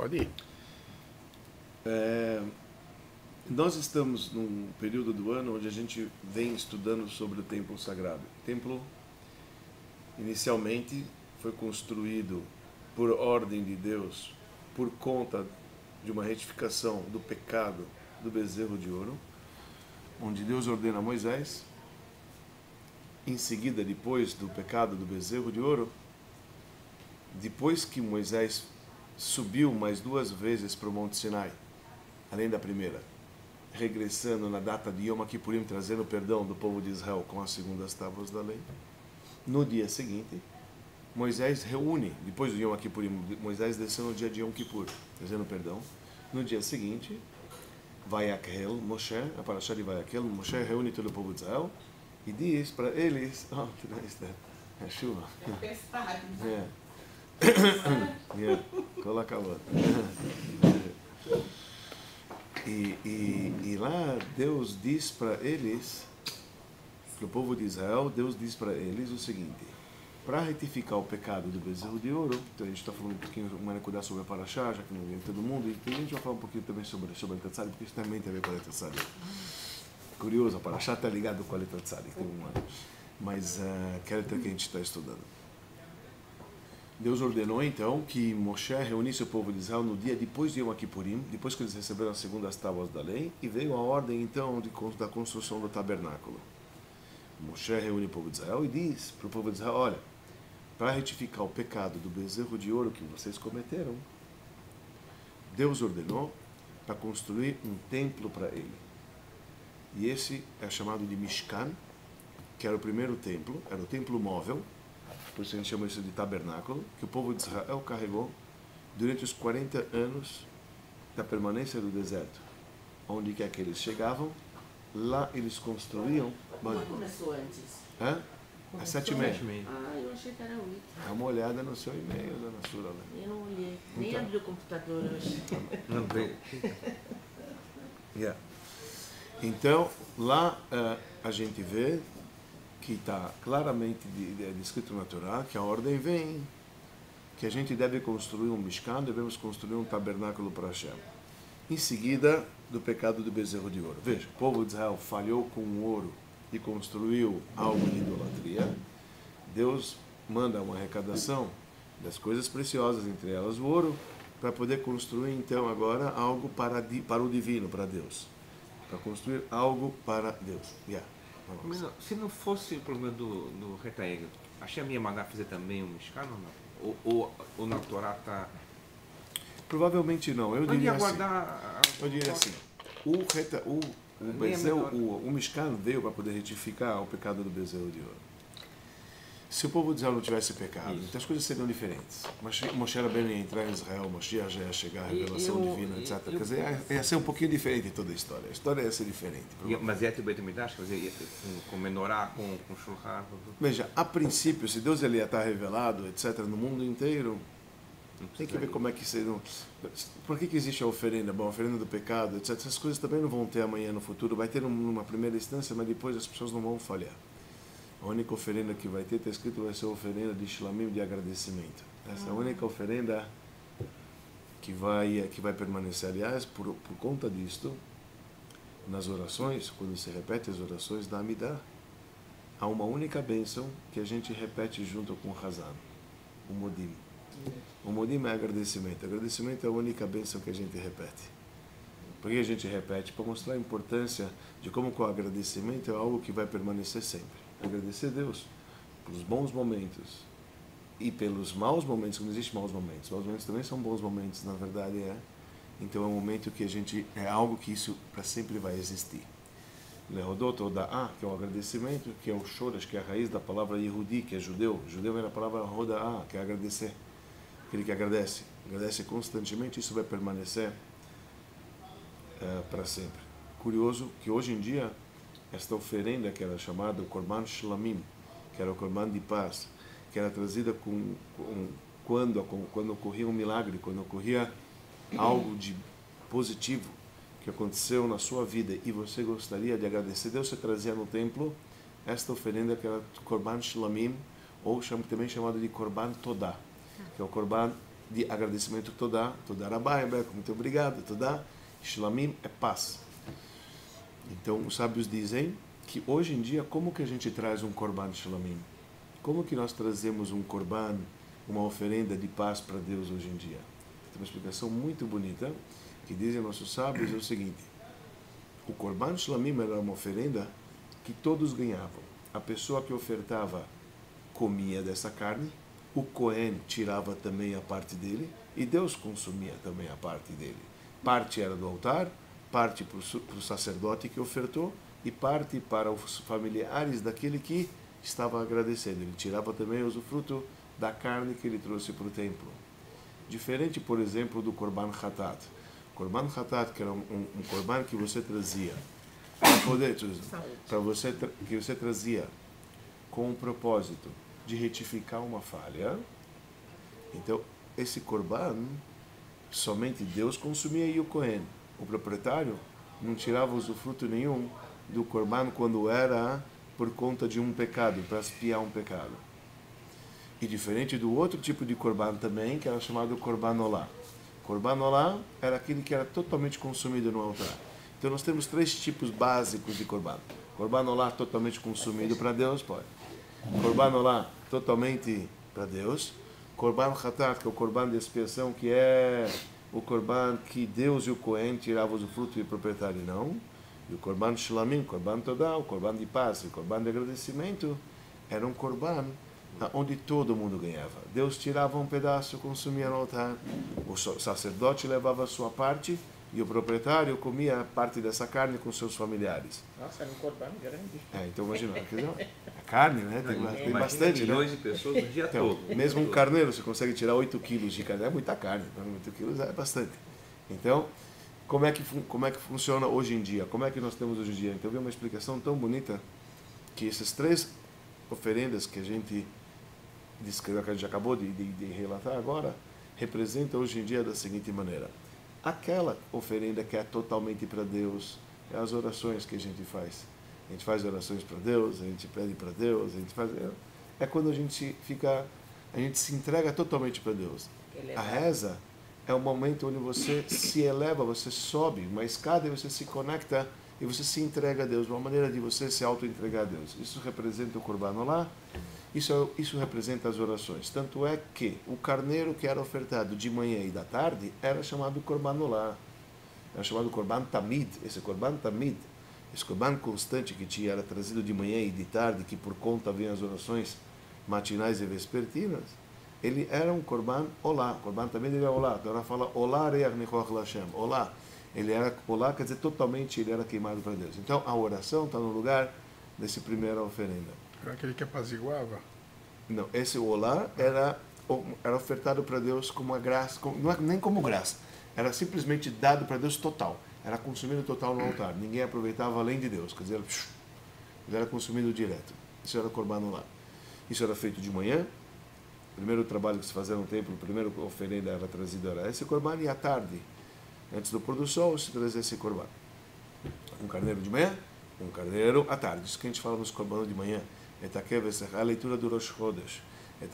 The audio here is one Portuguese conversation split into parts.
Pode ir. Nós estamos num período do ano onde a gente vem estudando sobre o templo sagrado. O templo, inicialmente, foi construído por ordem de Deus, por conta de uma retificação do pecado do bezerro de ouro, onde Deus ordena a Moisés. Em seguida, depois do pecado do bezerro de ouro, depois que Moisés subiu mais 2 vezes para o Monte Sinai, além da primeira, regressando na data de Yom Kippurim, trazendo perdão do povo de Israel com as segundas tábuas da lei. No dia seguinte, Moisés reúne, depois do Yom Kippurim, Moisés desceu no dia de Yom Kippur, trazendo perdão. No dia seguinte, Vayakhel, Moshe, a parashá de Vayakhel, Moshe reúne todo o povo de Israel e diz para eles, é chuva. Coloca a outra. E lá Deus diz para eles, para o povo de Israel, Deus diz para eles o seguinte: para retificar o pecado do bezerro de ouro, então a gente está falando um pouquinho, uma recordar sobre a Parashá, já que não vem todo mundo, e a gente vai falar um pouquinho também sobre a Tetzaddik, porque isso também tem a ver com a Tetzaddik. Curioso, a Parashá está ligado com a Tetzaddik, tem uma, mas que é a letra que a gente está estudando. Deus ordenou então que Moshe reunisse o povo de Israel no dia depois de Yom Kippurim, depois que eles receberam as segundas tábuas da lei, e veio a ordem então da construção do tabernáculo. Moshe reúne o povo de Israel e diz para o povo de Israel: olha, para retificar o pecado do bezerro de ouro que vocês cometeram, Deus ordenou para construir um templo para ele. E esse é chamado de Mishkan, que era o primeiro templo, era o templo móvel, por isso a gente chama isso de tabernáculo, que o povo de Israel carregou durante os 40 anos da permanência do deserto. Onde quer que eles chegavam, lá eles construíam... Quando começou antes? Às 7h30. Ah, eu achei que era 8. Dá uma olhada no seu e-mail, dona Sura. Eu não olhei, nem Então. abri o computador hoje. Não veio. Yeah. Então, lá a gente vê que está claramente descrito na Torá, que a ordem vem, que a gente deve construir um Mishkan, devemos construir um tabernáculo para Hashem. Em seguida, do pecado do bezerro de ouro. Veja, o povo de Israel falhou com o ouro e construiu algo de idolatria. Deus manda uma arrecadação das coisas preciosas, entre elas o ouro, para poder construir então agora algo para o divino, para Deus. Para construir algo para Deus. Mas se não fosse o problema do retaíga, achei a minha mandar fazer também um Mishkan ou não? Ou na Torá está... Provavelmente não. Eu diria assim. Aguardar Eu diria assim. O Mishkan veio para poder retificar o pecado do bezerro de ouro. Se o povo de Israel não tivesse pecado, então as coisas seriam diferentes. Moshe Rabbeinu ia entrar em Israel, Moshiach já ia chegar, a revelação divina, etc. Quer dizer, ia ser um pouquinho diferente toda a história. A história ia ser diferente. Mas ia ter o Beit Midrash, quer dizer, com menorá, com shulchan... Veja, a princípio, se Deus ele ia estar revelado, etc., no mundo inteiro, tem que ver como é que seria. Por que existe a oferenda? Bom, a oferenda do pecado, etc. Essas coisas também não vão ter amanhã no futuro. Vai ter numa primeira instância, mas depois as pessoas não vão falhar. A única oferenda que vai ter, está escrito, vai ser a oferenda de shlamim, de agradecimento. Essa é a única oferenda que vai permanecer. Aliás, por conta disto, nas orações, quando se repete as orações da Amidah, há uma única bênção que a gente repete junto com o Hazan, o Modim. O Modim é agradecimento. Agradecimento é a única bênção que a gente repete. Por que a gente repete? Para mostrar a importância de como o agradecimento é algo que vai permanecer sempre. Agradecer a Deus pelos bons momentos e pelos maus momentos, não existe maus momentos. Maus momentos também são bons momentos, na verdade é. Então é um momento que a gente, é algo que isso para sempre vai existir. Lehodot ou Da'ah, que é o agradecimento, que é o Shoresh, que é a raiz da palavra Yehudi, que é judeu. Judeu é a palavra Hoda'ah, que é agradecer. Aquele que agradece constantemente, isso vai permanecer para sempre. Curioso que hoje em dia, esta oferenda que era chamada o Korban Shlamim, que era o Korban de paz, que era trazida quando ocorria um milagre, quando ocorria algo de positivo que aconteceu na sua vida e você gostaria de agradecer, Deus se trazia no templo esta oferenda que era Korban Shlamim, ou também chamado de Korban Todá, que é o Korban de agradecimento Todá, Todá Rabá, em hebraico, muito obrigado, Todá. Shlamim é paz. Então, os sábios dizem que hoje em dia, como que a gente traz um korban shlamim? Como que nós trazemos um korban, uma oferenda de paz para Deus hoje em dia? Tem uma explicação muito bonita, que dizem nossos sábios, é o seguinte: o korban shlamim era uma oferenda que todos ganhavam. A pessoa que ofertava comia dessa carne, o Cohen tirava também a parte dele, e Deus consumia também a parte dele. Parte era do altar, parte para o sacerdote que ofertou, e parte para os familiares daquele que estava agradecendo. Ele tirava também o usufruto da carne que ele trouxe para o templo. Diferente, por exemplo, do Korban Hatat. Korban Hatat, que era um korban que você trazia para poder, que você trazia com o propósito de retificar uma falha. Então, esse korban somente Deus consumia e o Cohen. O proprietário não tirava usufruto nenhum do korban quando era por conta de um pecado, para expiar um pecado. E diferente do outro tipo de korban também, que era chamado korban olá. Korban olá era aquele que era totalmente consumido no altar. Então nós temos 3 tipos básicos de korban. Korban olá totalmente consumido para Deus, pode. Korban olá totalmente para Deus. Korban hatat, que é o korban de expiação, que é o korban que Deus e o Cohen tiravam o fruto e o proprietário não. E o korban shlamim, korban todá, o korban de paz e o korban de agradecimento, era um korban onde todo mundo ganhava. Deus tirava um pedaço, consumia no altar, o sacerdote levava a sua parte e o proprietário comia parte dessa carne com seus familiares. Nossa, era um korban grande. Então imagina, quer dizer, a carne, né? Tem bastante, milhões né? de pessoas o dia Então, todo. mesmo um carneiro, você consegue tirar 8 quilos de carne, é muita carne, 8 quilos é bastante. Então, como é que funciona hoje em dia? Como é que nós temos hoje em dia? Então, eu vi uma explicação tão bonita que essas 3 oferendas que a gente descreveu, que a gente acabou de relatar agora, representam hoje em dia da seguinte maneira: aquela oferenda que é totalmente para Deus, é as orações que a gente faz. A gente faz orações para Deus, a gente pede para Deus, a gente faz. É quando a gente se entrega totalmente para Deus. A reza é o momento onde você se eleva, você sobe uma escada e você se conecta e você se entrega a Deus, uma maneira de você se auto-entregar a Deus. Isso representa o Korban Olá, isso representa as orações. Tanto é que o carneiro que era ofertado de manhã e da tarde era chamado Korban Olá, era chamado Korban Tamid. Esse Korban Tamid, esse Korban constante que era trazido de manhã e de tarde, que por conta vinham as orações matinais e vespertinas, ele era um Korban Olá. Korban também ele era Olá. Então ela fala Olá Reach Nichoach Lashem. Olá. Ele era Olá, quer dizer, totalmente ele era queimado para Deus. Então a oração está no lugar dessa primeira oferenda. Era aquele que apaziguava? Não, esse Olá era ofertado para Deus como uma graça, não é nem como graça. Era simplesmente dado para Deus total. Era consumido total no altar. Ninguém aproveitava além de Deus. Quer dizer, ele era consumido direto. Isso era Korban Olá. Isso era feito de manhã. O primeiro trabalho que se fazia no templo, a primeira oferenda era trazida era esse korban, e à tarde, antes do pôr do sol, se trazia esse korban. Um carneiro de manhã, um carneiro à tarde. Isso que a gente fala nos korbanos de manhã. A leitura do Rosh Chodesh. Um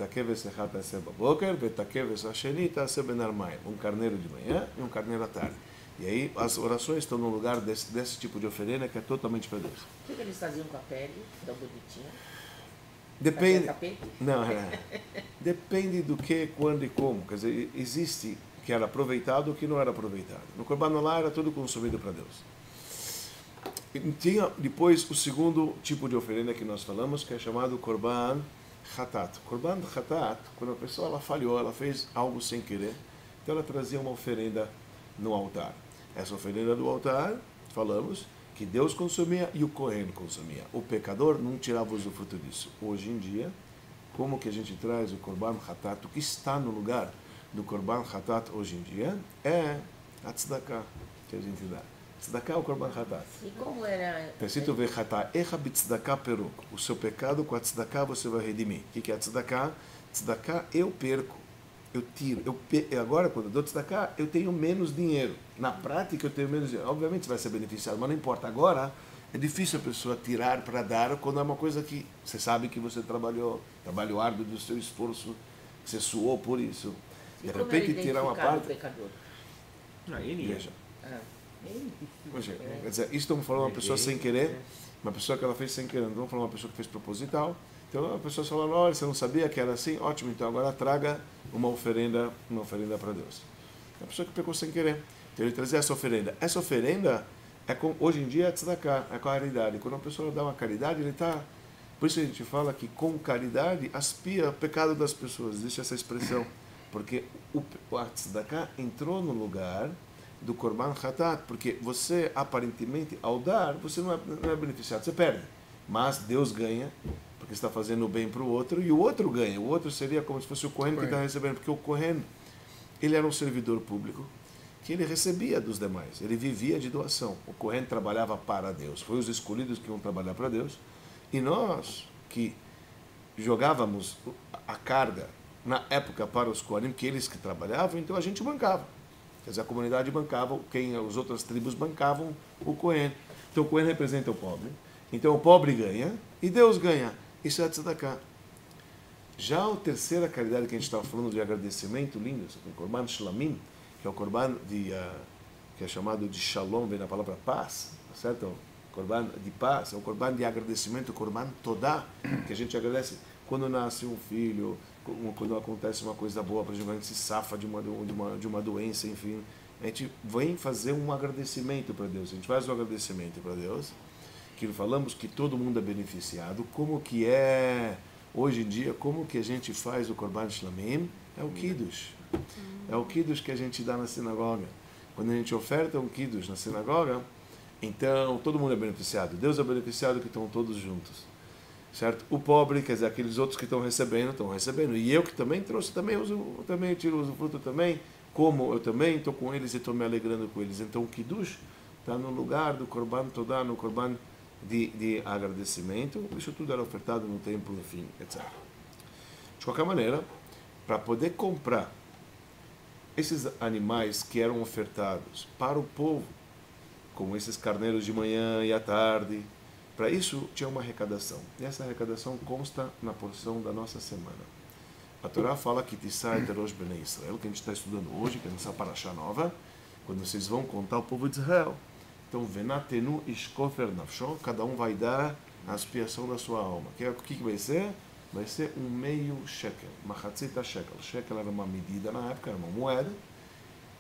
carneiro de manhã e um carneiro à tarde. E aí as orações estão no lugar desse tipo de oferenda que é totalmente para Deus. O que eles faziam com a pele tão bonitinha? Depende. Não, depende do que, quando e como. Quer dizer, existe que era aproveitado e o que não era aproveitado. No Korban Olá era tudo consumido para Deus. E tinha depois o segundo tipo de oferenda que nós falamos, que é chamado Korban Hatat. Korban Hatat, quando a pessoa ela falhou, ela fez algo sem querer, então ela trazia uma oferenda no altar. Essa oferenda do altar, falamos, que Deus consumia e o Cohen consumia. O pecador não tirava usufruto disso. Hoje em dia, como que a gente traz o Korban Hatat? O que está no lugar do Korban Hatat hoje em dia é a Tzedakah, que a gente dá. Tzedakah é o Korban Hatat. E como era? Preciso ver Hatat. Echa b'Tzedakah peruk. O seu pecado com a Tzedakah você vai redimir. O que é a Tzedakah? Tzedakah eu perco. Eu tiro. Agora, quando eu dou tzedakah, eu tenho menos dinheiro. Na prática, eu tenho menos dinheiro. Obviamente, você vai ser beneficiado, mas não importa. Agora, é difícil a pessoa tirar para dar quando é uma coisa que você sabe que você trabalho árduo do seu esforço, que você suou por isso. E De como repente era tirar uma identificado parte. o pecador? Não, ele ia. Veja, Ah, ele? veja, quer dizer, isso estamos falando de uma pessoa sem querer, uma pessoa que ela fez sem querer, não estamos falando de uma pessoa que fez proposital. Então a pessoa falou, olha, você não sabia que era assim? Ótimo, então agora traga uma oferenda para Deus. É a pessoa que pecou sem querer. Então ele trazia essa oferenda. Essa oferenda, hoje em dia, é tzedakah, é caridade. Quando a pessoa dá uma caridade, ele está... Por isso a gente fala que com caridade aspia o pecado das pessoas. Existe essa expressão. Porque o tzedakah entrou no lugar do korban hatat. Porque você, aparentemente, ao dar, você não é beneficiado, você perde. Mas Deus ganha, porque está fazendo o bem para o outro, e o outro ganha. O outro seria como se fosse o Kohen que está recebendo. Porque o Kohen, ele era um servidor público, que ele recebia dos demais. Ele vivia de doação. O Kohen trabalhava para Deus. Foi os escolhidos que iam trabalhar para Deus. E nós, que jogávamos a carga na época para os Kohanim, que eles que trabalhavam, então a gente bancava. Quer dizer, a comunidade bancava, as outras tribos bancavam o Kohen. Então o Kohen representa o pobre. Então o pobre ganha e Deus ganha. Isso é tzedakah. Já a terceira caridade que a gente estava falando de agradecimento, lindo, o Korban Shlamim, que é o Korban que é chamado de Shalom, vem da palavra paz, certo? Korban de paz, é o Korban de agradecimento, o Korban Todá, que a gente agradece quando nasce um filho, quando acontece uma coisa boa, por exemplo, a gente se safa de uma doença, enfim. A gente vem fazer um agradecimento para Deus. A gente faz um agradecimento para Deus, que falamos que todo mundo é beneficiado. Como que é, hoje em dia, como que a gente faz o Korban Shlamim? É o Kiddush. É o Kiddush que a gente dá na sinagoga. Quando a gente oferta um Kiddush na sinagoga, então todo mundo é beneficiado. Deus é beneficiado que estão todos juntos. Certo? O pobre, quer dizer, aqueles outros que estão recebendo. E eu que também trouxe, também tiro o fruto também, como eu também estou com eles e estou me alegrando com eles. Então o Kiddush está no lugar do Korban Todá, no Korban de agradecimento. Isso tudo era ofertado no templo, enfim, etc. De qualquer maneira, para poder comprar esses animais que eram ofertados para o povo, como esses carneiros de manhã e à tarde, para isso tinha uma arrecadação. E essa arrecadação consta na porção da nossa semana. A Torá fala que Tisai Terosh Bnei Israel, que a gente está estudando hoje, que é nessa paraxá nova, quando vocês vão contar o povo de Israel. Então, Venatenu Ishkofer Nafsho, cada um vai dar a expiação da sua alma. O que vai ser? Vai ser um meio shekel, machatzita shekel. Shekel era uma medida na época, era uma moeda,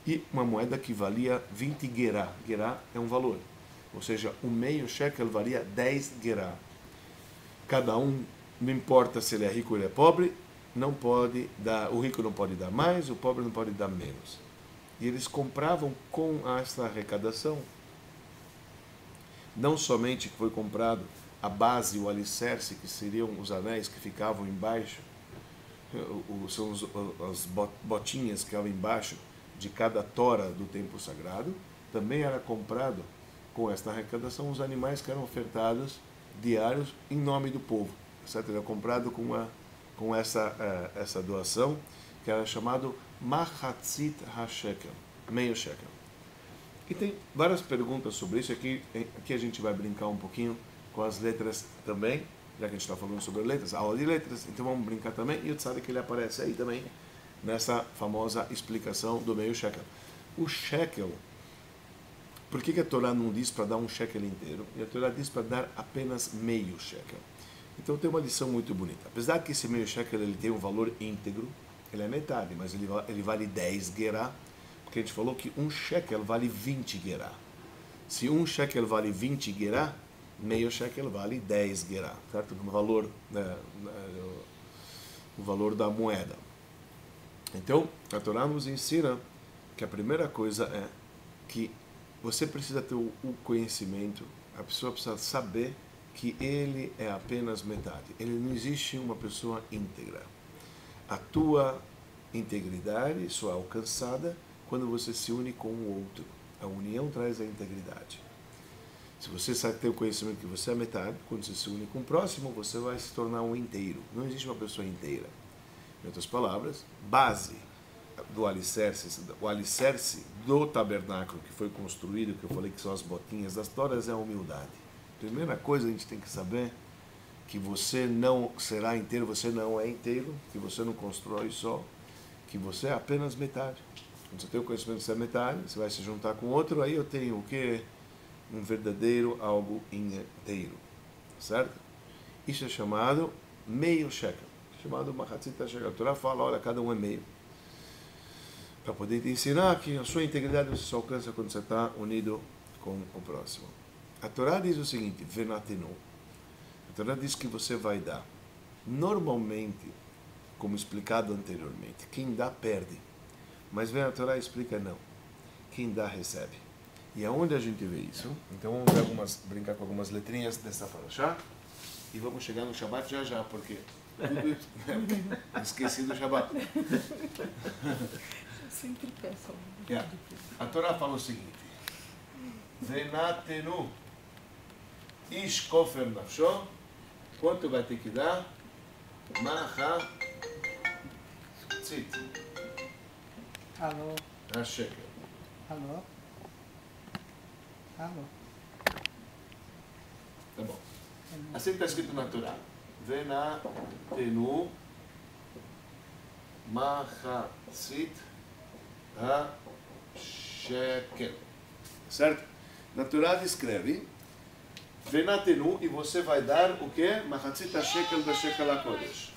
e uma moeda que valia 20 gerá. Gerá é um valor. Ou seja, um meio shekel valia 10 gerá. Cada um, não importa se ele é rico ou ele é pobre, não pode dar, o rico não pode dar mais, o pobre não pode dar menos. E eles compravam com essa arrecadação, não somente foi comprado a base, o alicerce, que seriam os anéis que ficavam embaixo, são as botinhas que ficavam embaixo de cada tora do templo sagrado, também era comprado com esta arrecadação os animais que eram ofertados diários em nome do povo, certo? Era comprado com essa doação, que era chamado Machatzit HaShekel, meio shekel. E tem várias perguntas sobre isso. Aqui a gente vai brincar um pouquinho com as letras também, já que a gente está falando sobre letras, aula de letras, então vamos brincar também. E o sabe que ele aparece aí também, nessa famosa explicação do meio shekel. O shekel, por que a Torá não diz para dar um shekel inteiro? E a Torá diz para dar apenas meio shekel. Então tem uma lição muito bonita. Apesar que esse meio shekel ele tem um valor íntegro, ele é metade, mas ele vale 10 gerá, porque a gente falou que um shekel vale 20 gerá. Se um shekel vale 20 gerá, meio shekel vale 10 gerá, certo? O valor, o valor da moeda. Então, a Torá nos ensina que a primeira coisa é que você precisa ter o conhecimento, a pessoa precisa saber que ele é apenas metade. Ele não existe uma pessoa íntegra. A tua integridade só é alcançada quando você se une com o outro. A união traz a integridade. Se você sabe ter o conhecimento que você é metade, quando você se une com o próximo, você vai se tornar um inteiro. Não existe uma pessoa inteira. Em outras palavras, base do alicerce, o alicerce do tabernáculo que foi construído, que eu falei que são as botinhas das toras, é a humildade. Primeira coisa a gente tem que saber que você não será inteiro, você não é inteiro, que você não constrói só, que você é apenas metade. Quando você tem o conhecimento que você é metade, você vai se juntar com outro, aí eu tenho o quê? Um verdadeiro algo inteiro. Certo? Isso é chamado meio shekel. Chamado Machatzit shekel. A Torá fala, olha, cada um é meio. Para poder te ensinar que a sua integridade você só alcança quando você está unido com o próximo. A Torá diz o seguinte, venatenu. A Torá diz que você vai dar. Normalmente, como explicado anteriormente, quem dá perde. Mas vem a Torá explica não. Quem dá recebe. E aonde a gente vê isso? Então vamos ver brincar com algumas letrinhas dessa parashá. E vamos chegar no Shabbat já já, porque tudo esqueci do Shabbat. Sempre peço. Yeah. A Torá fala o seguinte: venatenu ish kofer nafsho. Quanto vai ter que dar? Machatzit. Alô, Hashekel. alô, alô. Tá bom. Assim está escrito na Torá. Venatenu machatzit ha-shekel. Certo? Na Torá descreve venatenu e você vai dar o quê? Machatzit ha-shekel da shekel ha-kodesh.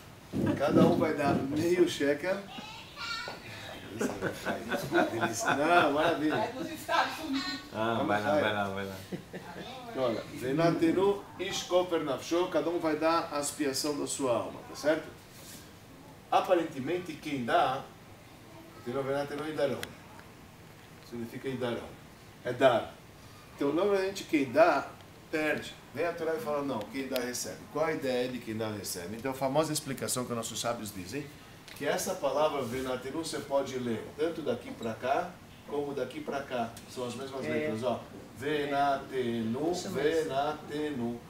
Cada um vai dar meio shekel. Não, maravilha. vai lá. Olha, venatenu ish kofer nafsho, cada um vai dar a expiação da sua alma, tá certo? Aparentemente, quem dá, venatenu idarão. Significa idarão. É dar. Então, normalmente, quem dá, perde. Vem a Torá e fala, não, quem dá, recebe. Qual a ideia de quem dá, recebe? Então, a famosa explicação que nossos sábios dizem, que essa palavra venatenu você pode ler tanto daqui para cá, como daqui para cá. São as mesmas letras, ó. Venatenu, venatenu.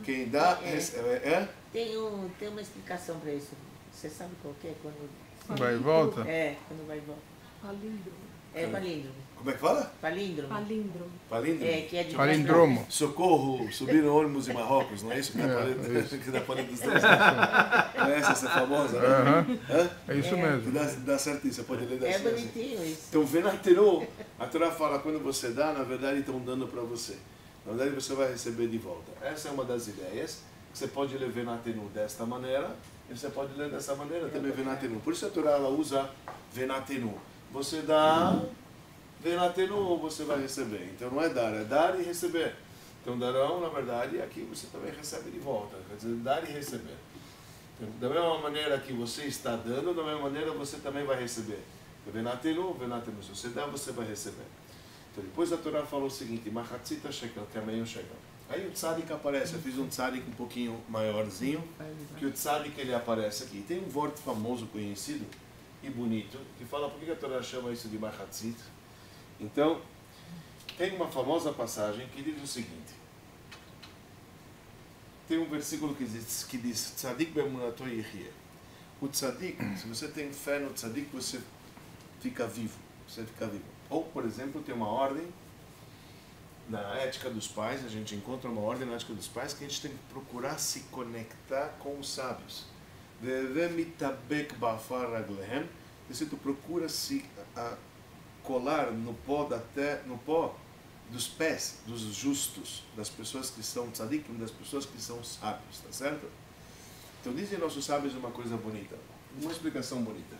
Quem dá, recebe. Tem uma explicação para isso. Você sabe qual que é? Quando... Vai e volta? Quando vai e volta. Palíndromo. É palíndromo. Como é que fala? Palíndromo. Palíndromo. Palíndromo? É, que é de Palindromo. Socorro, subir no ônibus em Marrocos, não é isso? Que dá para dos dois. Conhece essa famosa? Aham. Hã? É isso Que mesmo. dá certinho, você pode ler É assim. bonitinho isso. Então, venatenu, a Torá fala, quando você dá, na verdade estão dando para você. Na verdade você vai receber de volta. Essa é uma das ideias. Você pode ler venatenu desta maneira, e você pode ler dessa maneira também venatenu. Por isso a Torá ela usa venatenu. Você dá, venatenu, você vai receber. Então não é dar e receber. Então darão, na verdade, aqui você também recebe de volta. Quer dizer, dar e receber. Então, da mesma maneira que você está dando, da mesma maneira você também vai receber. Venatenu, venatenu. Se você dá, você vai receber. Então depois a Torá falou o seguinte, Machatzit shekel, que é meio shekel. Aí o tzadik aparece, eu fiz um tzadik um pouquinho maiorzinho, que o tzadik ele aparece aqui. Tem um vort famoso, conhecido e bonito, que fala por que a Torá chama isso de Machatzit. Então, tem uma famosa passagem que diz o seguinte. Tem um versículo que diz Tzadik be'emunato yihyeh. O tzadik, se você tem fé no tzadik, você fica vivo. Você fica vivo. Ou, por exemplo, tem uma ordem na ética dos pais, a gente encontra uma ordem na ética dos pais que a gente tem que procurar se conectar com os sábios. Se tu procura se colar no pó dos pés dos justos, das pessoas que são tzadikim, das pessoas que são sábios, tá certo? Então dizem nossos sábios uma coisa bonita, uma explicação bonita.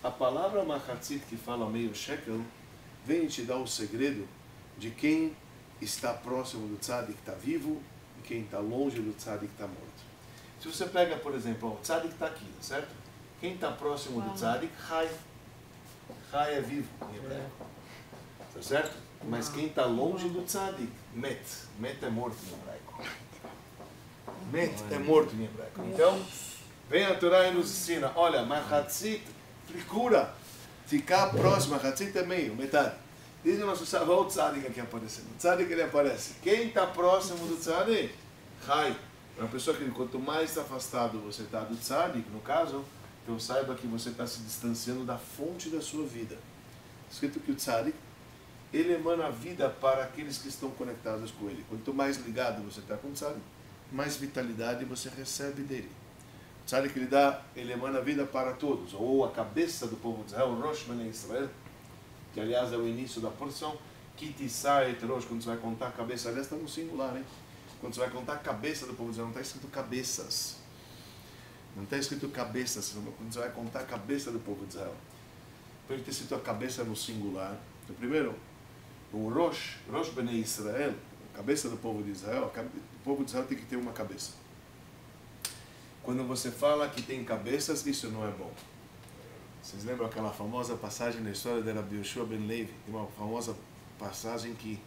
A palavra machatzit, que fala meio shekel, vem te dar o segredo de quem está próximo do tzadik que está vivo e quem está longe do tzadik que está morto. Se você pega, por exemplo, o tzadik está aqui, certo? Quem está próximo do tzadik, chai. Chai é vivo em hebraico. Tá certo? Mas quem está longe do tzadik, met. Met é morto em hebraico. Met é morto em hebraico. Então, vem a Torá e nos ensina, olha, machatzit, procura ficar próximo, machatzit é meio, metade. Diz o nosso sábio, olha o tzadik aqui aparecendo. O tzadik ele aparece. Quem está próximo do tzadik? Chai. É uma pessoa que quanto mais afastado você está do tzadik, no caso, então saiba que você está se distanciando da fonte da sua vida. Escrito que o tzadik, ele emana a vida para aqueles que estão conectados com ele. Quanto mais ligado você está com o tzadik, mais vitalidade você recebe dele. Tzadik ele emana vida para todos, ou a cabeça do povo de Israel, Rosh Bnei Israel, que aliás é o início da porção, Kitissai et Rosh, quando você vai contar a cabeça, aliás está no singular, hein? Quando você vai contar a cabeça do povo de Israel, não está escrito cabeças. Não está escrito cabeças, quando você vai contar a cabeça do povo de Israel. Pode ter escrito a cabeça no singular. Então, primeiro, o Rosh Bnei Israel, a cabeça do povo de Israel, o povo de Israel tem que ter uma cabeça. Quando você fala que tem cabeças, isso não é bom. Vocês lembram aquela famosa passagem na história de Rabbi Yoshua ben Levi? Tem uma famosa passagem que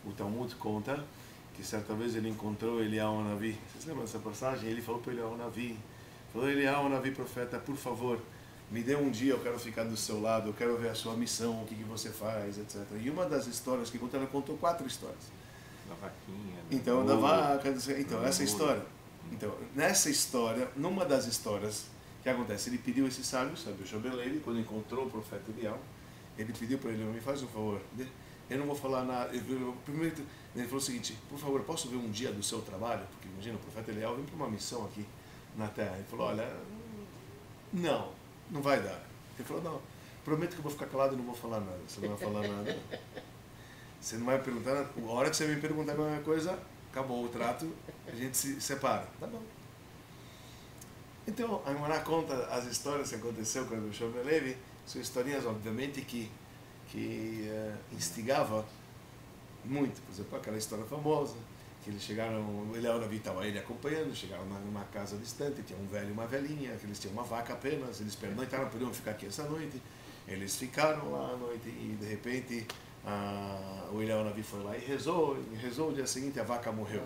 o Talmud conta, que certa vez ele encontrou Eliyahu Navi. Vocês lembram dessa passagem? Ele falou para Eliyahu Navi, Eliyahu Navi, profeta, por favor, me dê um dia, eu quero ficar do seu lado, eu quero ver a sua missão, o que você faz, etc. E uma das histórias que contou, ela contou 4 histórias. Da vaquinha. Então, da vaca, então, essa história. Então, nessa história, numa das histórias, o que acontece? Ele pediu esse sábio, Rabbi Yoshua ben Levi, quando encontrou o profeta Eliyahu, ele pediu para ele, me faz um favor, eu não vou falar nada. Primeiro, ele falou o seguinte, por favor, posso ver um dia do seu trabalho? Porque imagina, o profeta Eliyahu vem para uma missão aqui na terra. Ele falou, olha, não vai dar. Ele falou, não, prometo que eu vou ficar calado e não vou falar nada. Você não vai falar nada. Você não vai perguntar nada. A hora que você me perguntar alguma coisa, acabou o trato, a gente se separa. Tá bom. Então, a Gemara conta as histórias que aconteceu com o Yoshua ben Levi. São historinhas, obviamente, que instigava muito. Por exemplo, aquela história famosa, que eles chegaram, o Eliyahu Navi estava ele acompanhando, chegaram numa casa distante, tinha um velho e uma velhinha, que eles tinham uma vaca apenas, eles perguntaram, podiam ficar aqui essa noite. Eles ficaram lá à noite e, de repente, o Eliyahu Navi foi lá e rezou o dia seguinte a vaca morreu.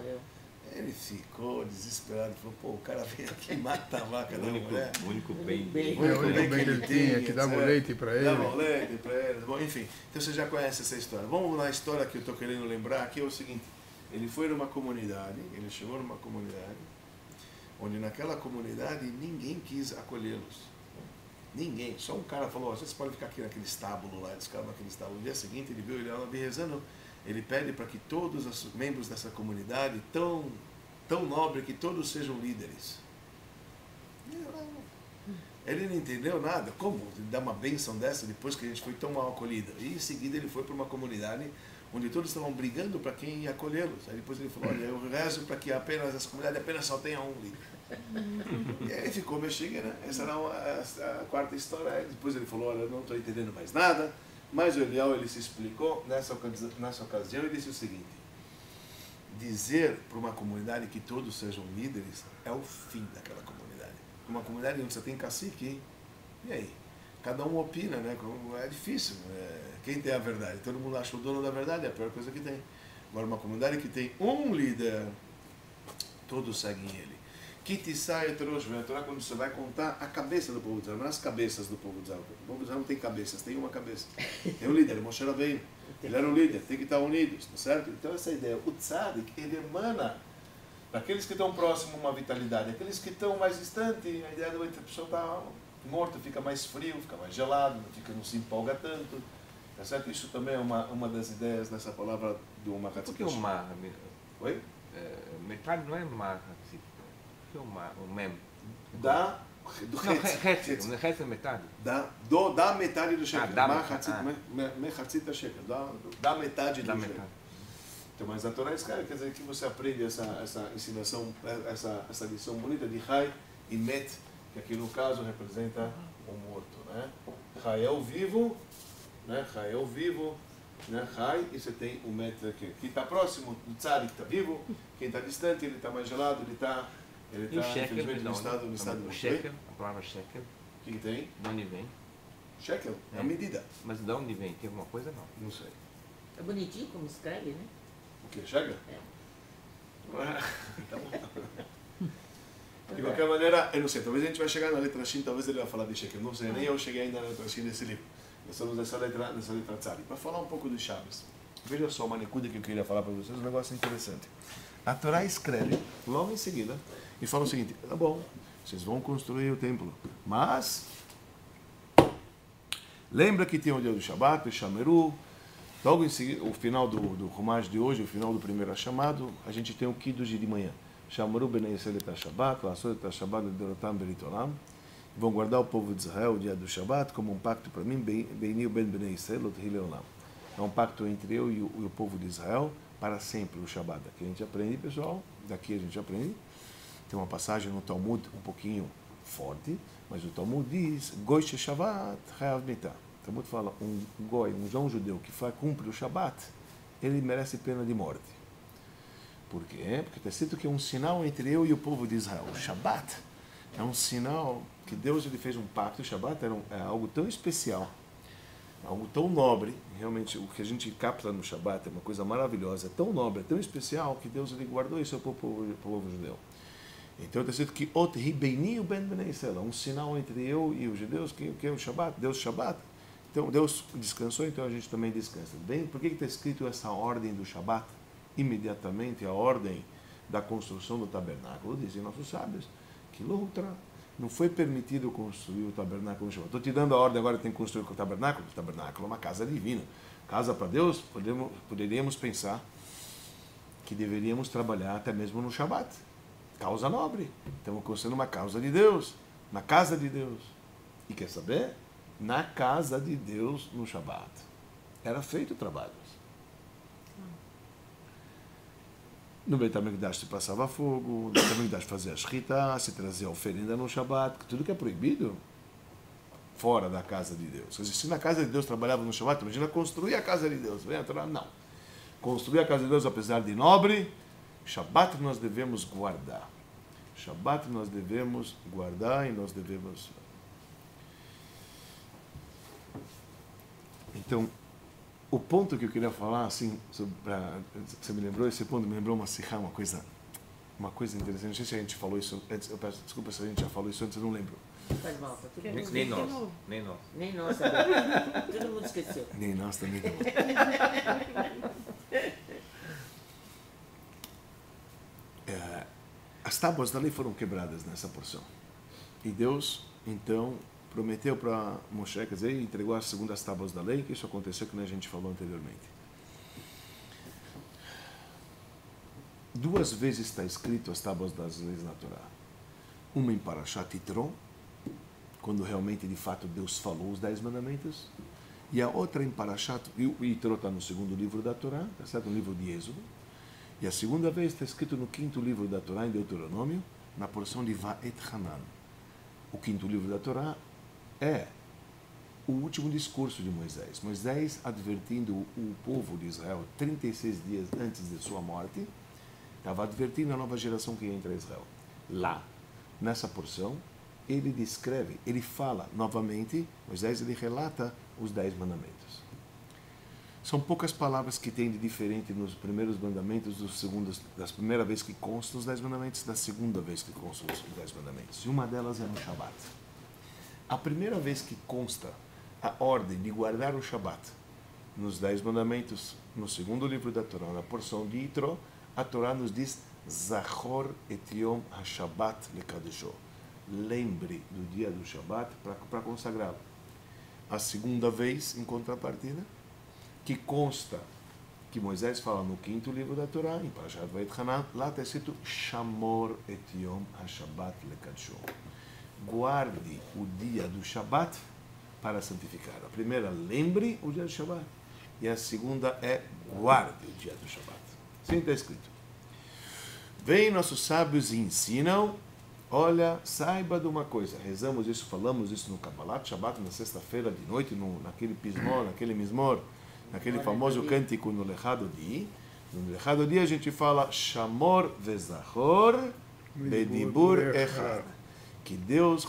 Ele ficou desesperado, falou, pô, o cara veio aqui e mata a vaca da mulher. O único bem O único bem que ele tinha, que dava o leite para ele. Dava o leite para ele. Bom, enfim, então você já conhece essa história. Vamos na história que eu estou querendo lembrar aqui, é o seguinte, ele foi numa comunidade, ele chegou numa comunidade, onde naquela comunidade ninguém quis acolhê-los. Ninguém, só um cara falou, vocês podem ficar aqui naquele estábulo lá, eles ficaram naquele estábulo. No dia seguinte ele viu ele rezando, ele pede para que todos os membros dessa comunidade, tão nobre, que todos sejam líderes. Ele não entendeu nada. Como dar uma bênção dessa depois que a gente foi tão mal acolhido? E em seguida ele foi para uma comunidade onde todos estavam brigando para quem ia acolhê-los. Aí depois ele falou, olha, eu rezo para que essa comunidade apenas só tenha um líder. E aí ficou mexendo, né? Essa era a quarta história. Aí depois ele falou, olha, eu não estou entendendo mais nada. Mas o Eliyahu, ele se explicou, nessa ocasião ele disse o seguinte, dizer para uma comunidade que todos sejam líderes é o fim daquela comunidade. Uma comunidade onde você tem cacique, e aí? Cada um opina, né? É difícil. Quem tem a verdade? Todo mundo acha o dono da verdade, é a pior coisa que tem. Agora, uma comunidade que tem um líder, todos seguem ele. Kitissai et Rosh, quando você vai contar a cabeça do povo de Israel, não as cabeças do povo de Israel. O povo de Israel não tem cabeças, tem uma cabeça. Tem um líder, Moshe Rabbeinu. Ele era um líder, tem que estar unidos, tá certo? Então essa ideia, o Tzadik, ele emana daqueles que estão próximos uma vitalidade, aqueles que estão mais distantes, a ideia do a pessoa está morta, fica mais frio, fica mais gelado, não se empolga tanto, tá certo? Isso também é uma das ideias dessa palavra do Mahatzit. Por que o Mar? Oi? Metade não é Mahatzit. Por que o Mem? Do Retz é metade? Da metade do shekel. Mechatzit da shekel. Da metade do shekel. Então, mas a Torá escreve, quer dizer, que você aprende essa ensinação, essa lição bonita de Chai e Met, que aqui no caso representa o morto, né? Chai é o vivo, né? Chai é o vivo, né? Chai, e você tem o Met aqui. Quem está próximo do Tzadik está vivo, quem está distante, ele está mais gelado, ele está infelizmente no estado o shekel, a palavra shekel. O que tem? De onde vem? Shekel, é a medida. Mas de onde vem? Tem alguma coisa? Não. Não sei. É bonitinho como escreve, né? O que? Shekel? Tá bom. De qualquer maneira, eu não sei, talvez a gente vai chegar na letra Shin, talvez ele vai falar de Shekel. Não sei, nem eu cheguei ainda na letra Shin desse livro. Nós estamos nessa letra Tzadi. Para falar um pouco do Shabbos. Veja só uma necuda que eu queria falar para vocês, um negócio interessante. A Torá escreve logo em seguida e fala o seguinte, tá bom, vocês vão construir o templo, mas lembra que tem o dia do Shabat, o Shameru, logo em seguida, o final do Rumash de hoje, o final do primeiro chamado, a gente tem o Kiddush de manhã. Shamaru bnei Israel et ha-Shabbat, la'asot et ha-Shabbat לדורותם ברית עולם. Vão guardar o povo de Israel o dia do Shabat como um pacto para mim, beini ben bnei Israel lot leolam. É um pacto entre eu e o povo de Israel para sempre, o Shabat. Daqui a gente aprende, pessoal, daqui a gente aprende. Tem uma passagem no Talmud um pouquinho forte, mas o Talmud diz, Goi she Shabat chayav mitah. O Talmud fala, um goi, um não-judeu que cumpre o Shabat, ele merece pena de morte. Por quê? Porque está escrito que é um sinal entre eu e o povo de Israel. O Shabat é um sinal que Deus ele fez um pacto. O Shabat é algo tão especial, algo tão nobre. Realmente, o que a gente capta no Shabat é uma coisa maravilhosa, é tão nobre, é tão especial, que Deus ele guardou isso para o povo judeu. Então está escrito que Ot hi beini ben bnei Israel, um sinal entre eu e os judeus, que é o Shabat, Deus Shabat. Então Deus descansou, então a gente também descansa. Bem, por que está escrito essa ordem do Shabat? Imediatamente a ordem da construção do tabernáculo, dizem nossos sábios, que loutra, não foi permitido construir o tabernáculo no Shabat. Estou te dando a ordem agora, tem que construir o tabernáculo. O tabernáculo é uma casa divina. Casa para Deus, poderíamos pensar que deveríamos trabalhar até mesmo no Shabat. Causa nobre. Estamos construindo uma causa de Deus, na casa de Deus. E quer saber? Na casa de Deus no Shabat. Era feito trabalhos. No Beit HaMikdash se passava fogo, no Beit HaMikdash fazia a shechita, se trazia oferenda no Shabat, tudo que é proibido fora da casa de Deus. Quer dizer, se na casa de Deus trabalhava no Shabat, imagina construir a casa de Deus. Vem a Torá? Não. Construir a casa de Deus, apesar de nobre, Shabat nós devemos guardar. Shabat nós devemos guardar e nós devemos... Então, o ponto que eu queria falar, assim, você me lembrou esse ponto, me lembrou uma sikha, uma coisa interessante. Não sei se a gente falou isso antes, eu peço desculpa se a gente já falou isso antes, eu não lembro. Não faz mal, tá tudo bem. Nem nós. Nem nós. Nem nós também. Todo mundo esqueceu. Nem nós também não. As tábuas da lei foram quebradas nessa porção. E Deus, então, prometeu para Moshe, quer dizer, entregou as segundas tábuas da lei, que isso aconteceu, que a gente falou anteriormente. 2 vezes está escrito as tábuas das leis na Torá. Uma em Parashat Yitro, quando realmente, de fato, Deus falou os 10 mandamentos. E a outra em Parashat, e o Yitro está no 2º livro da Torá, está certo? No livro de Êxodo. E a segunda vez está escrito no 5º livro da Torá, em Deuteronômio, na porção de Va'et Hanan. O 5º livro da Torá é o último discurso de Moisés. Moisés advertindo o povo de Israel 36 dias antes de sua morte, estava advertindo a nova geração que entra em Israel. Lá, nessa porção, ele descreve, ele fala novamente, Moisés ele relata os 10 mandamentos. São poucas palavras que tem de diferente nos primeiros mandamentos, das primeira vez que constam os 10 mandamentos, da segunda vez que constam os 10 mandamentos. E uma delas é no Shabat. A primeira vez que consta a ordem de guardar o Shabat nos 10 mandamentos, no 2º livro da Torá, na porção de Yitro, a Torá nos diz Zachor et Yom HaShabbat lekadesho. Lembre do dia do Shabat para consagrá-lo. A segunda vez, em contrapartida, que consta que Moisés fala no 5º livro da Torá, em Parashat Va'et Hanan, lá está escrito Shamor et Yom HaShabbat lekadesho. Guarde o dia do Shabat para santificar. A primeira, lembre o dia do Shabat. E a segunda é guarde o dia do Shabat. Assim está escrito. Vem nossos sábios e ensinam, olha, saiba de uma coisa, rezamos isso, falamos isso no Kabbalat Shabat, na sexta-feira de noite, naquele pismor, naquele mismor, naquele famoso cântico no Lechado Di. No Lechado Di a gente fala Shamor vezachor bedibur echad. Que Deus,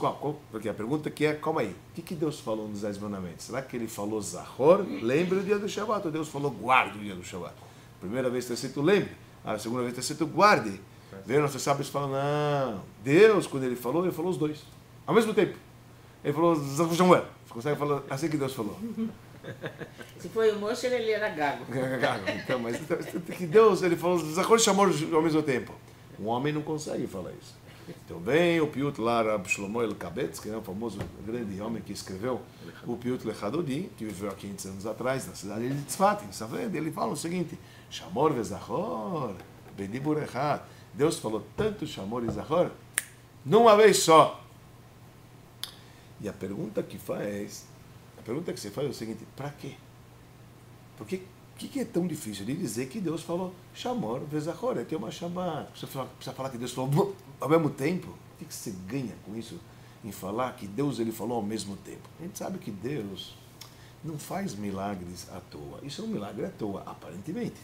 porque a pergunta que é, calma aí, o que Deus falou nos 10 mandamentos? Será que ele falou Zachor, lembre o dia do Shabat, ou Deus falou guarde o dia do Shabat? A primeira vez está escrito lembre, a segunda vez está escrito guarde. Vem nossos sábios falam, não, Deus, quando ele falou os dois, ao mesmo tempo. Ele falou Zachor Samuel, você consegue falar assim que Deus falou? Se foi o Moshe, ele era gago. Então, mas que Deus, ele falou Zachor Samuel ao mesmo tempo. Um homem não consegue falar isso. Então vem o Piut lá, Rab Shlomo El-Kabetz, que é o famoso grande homem que escreveu o Piut Lechado Di, que viveu há 500 anos atrás, na cidade de Tzfat, em Safed. Ele fala o seguinte, Shamor vezachor, bedibur echad, Deus falou tanto Shamor e Zachor numa vez só. E a pergunta que você faz é o seguinte: para quê? Porque o que é tão difícil de dizer que Deus falou Shamor e Zachor? Tem uma Shabbat. Precisa falar que Deus falou ao mesmo tempo? O que você ganha com isso? Em falar que Deus ele falou ao mesmo tempo? A gente sabe que Deus não faz milagres à toa. Isso é um milagre à toa, aparentemente.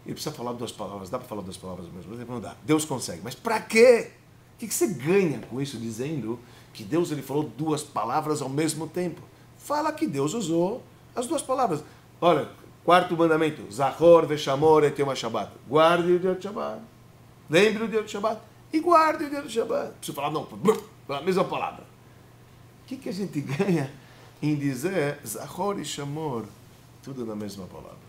Ele precisa falar duas palavras. Dá para falar duas palavras ao mesmo tempo? Não dá. Deus consegue. Mas para quê? O que você ganha com isso dizendo que Deus ele falou duas palavras ao mesmo tempo? Fala que Deus usou as duas palavras. Olha, quarto mandamento. Zachor veshamor et yom HaShabbat. Guarde o dia do Shabbat. Lembre o dia do Shabbat. E guarde o dia do Shabbat. Preciso falar, não, pela mesma palavra. O que a gente ganha em dizer Zachor e Shamor? Tudo na mesma palavra.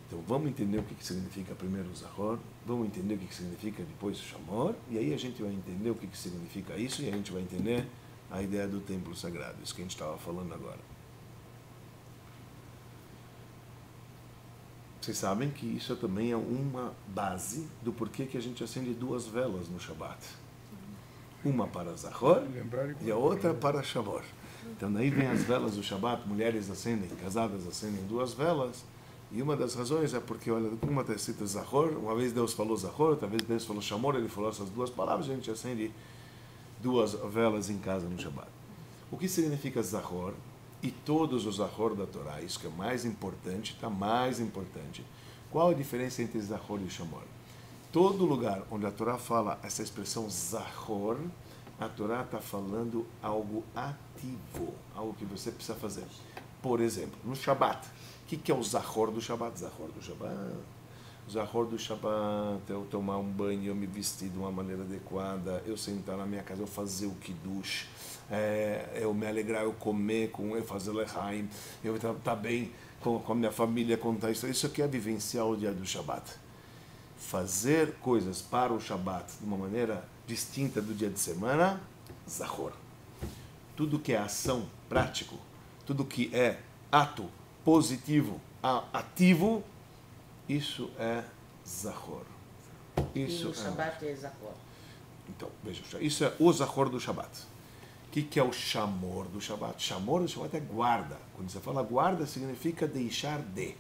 Então vamos entender o que significa primeiro Zachor, vamos entender o que significa depois Shamor, e aí a gente vai entender o que significa isso, e a gente vai entender a ideia do templo sagrado, isso que a gente estava falando agora. Vocês sabem que isso também é uma base do porquê que a gente acende duas velas no Shabbat. Uma para Zachor e a outra para Shamor. Então daí vem as velas do Shabbat, mulheres acendem, casadas acendem duas velas, e uma das razões é porque, olha, uma está escrita Zachor, uma vez Deus falou Zachor, outra vez Deus falou Shamor, ele falou essas duas palavras, a gente acende duas velas em casa no Shabbat. O que significa Zachor? E todos os Zachor da Torá, isso que é mais importante, está mais importante. Qual a diferença entre Zachor e Shamor? Todo lugar onde a Torá fala essa expressão Zachor, a Torá está falando algo ativo, algo que você precisa fazer. Por exemplo, no Shabbat, o que é o Zachor do Shabbat? O Zachor do Shabbat é eu tomar um banho, eu me vestir de uma maneira adequada, eu sentar na minha casa, eu fazer o Kiddush, eu me alegrar, eu comer, eu fazer Lechaim, eu estar bem com a minha família, contar isso. Isso aqui é vivenciar o dia do Shabbat. Fazer coisas para o Shabbat de uma maneira distinta do dia de semana, Zachor. Tudo que é ação, prático, tudo que é ato positivo, ativo, isso é Zachor. E o Shabbat é Zachor. Então, veja, isso é o Zachor do Shabbat. O que é o Shamor do Shabbat? Shamor do Shabbat é guarda. Quando você fala guarda, significa deixar de.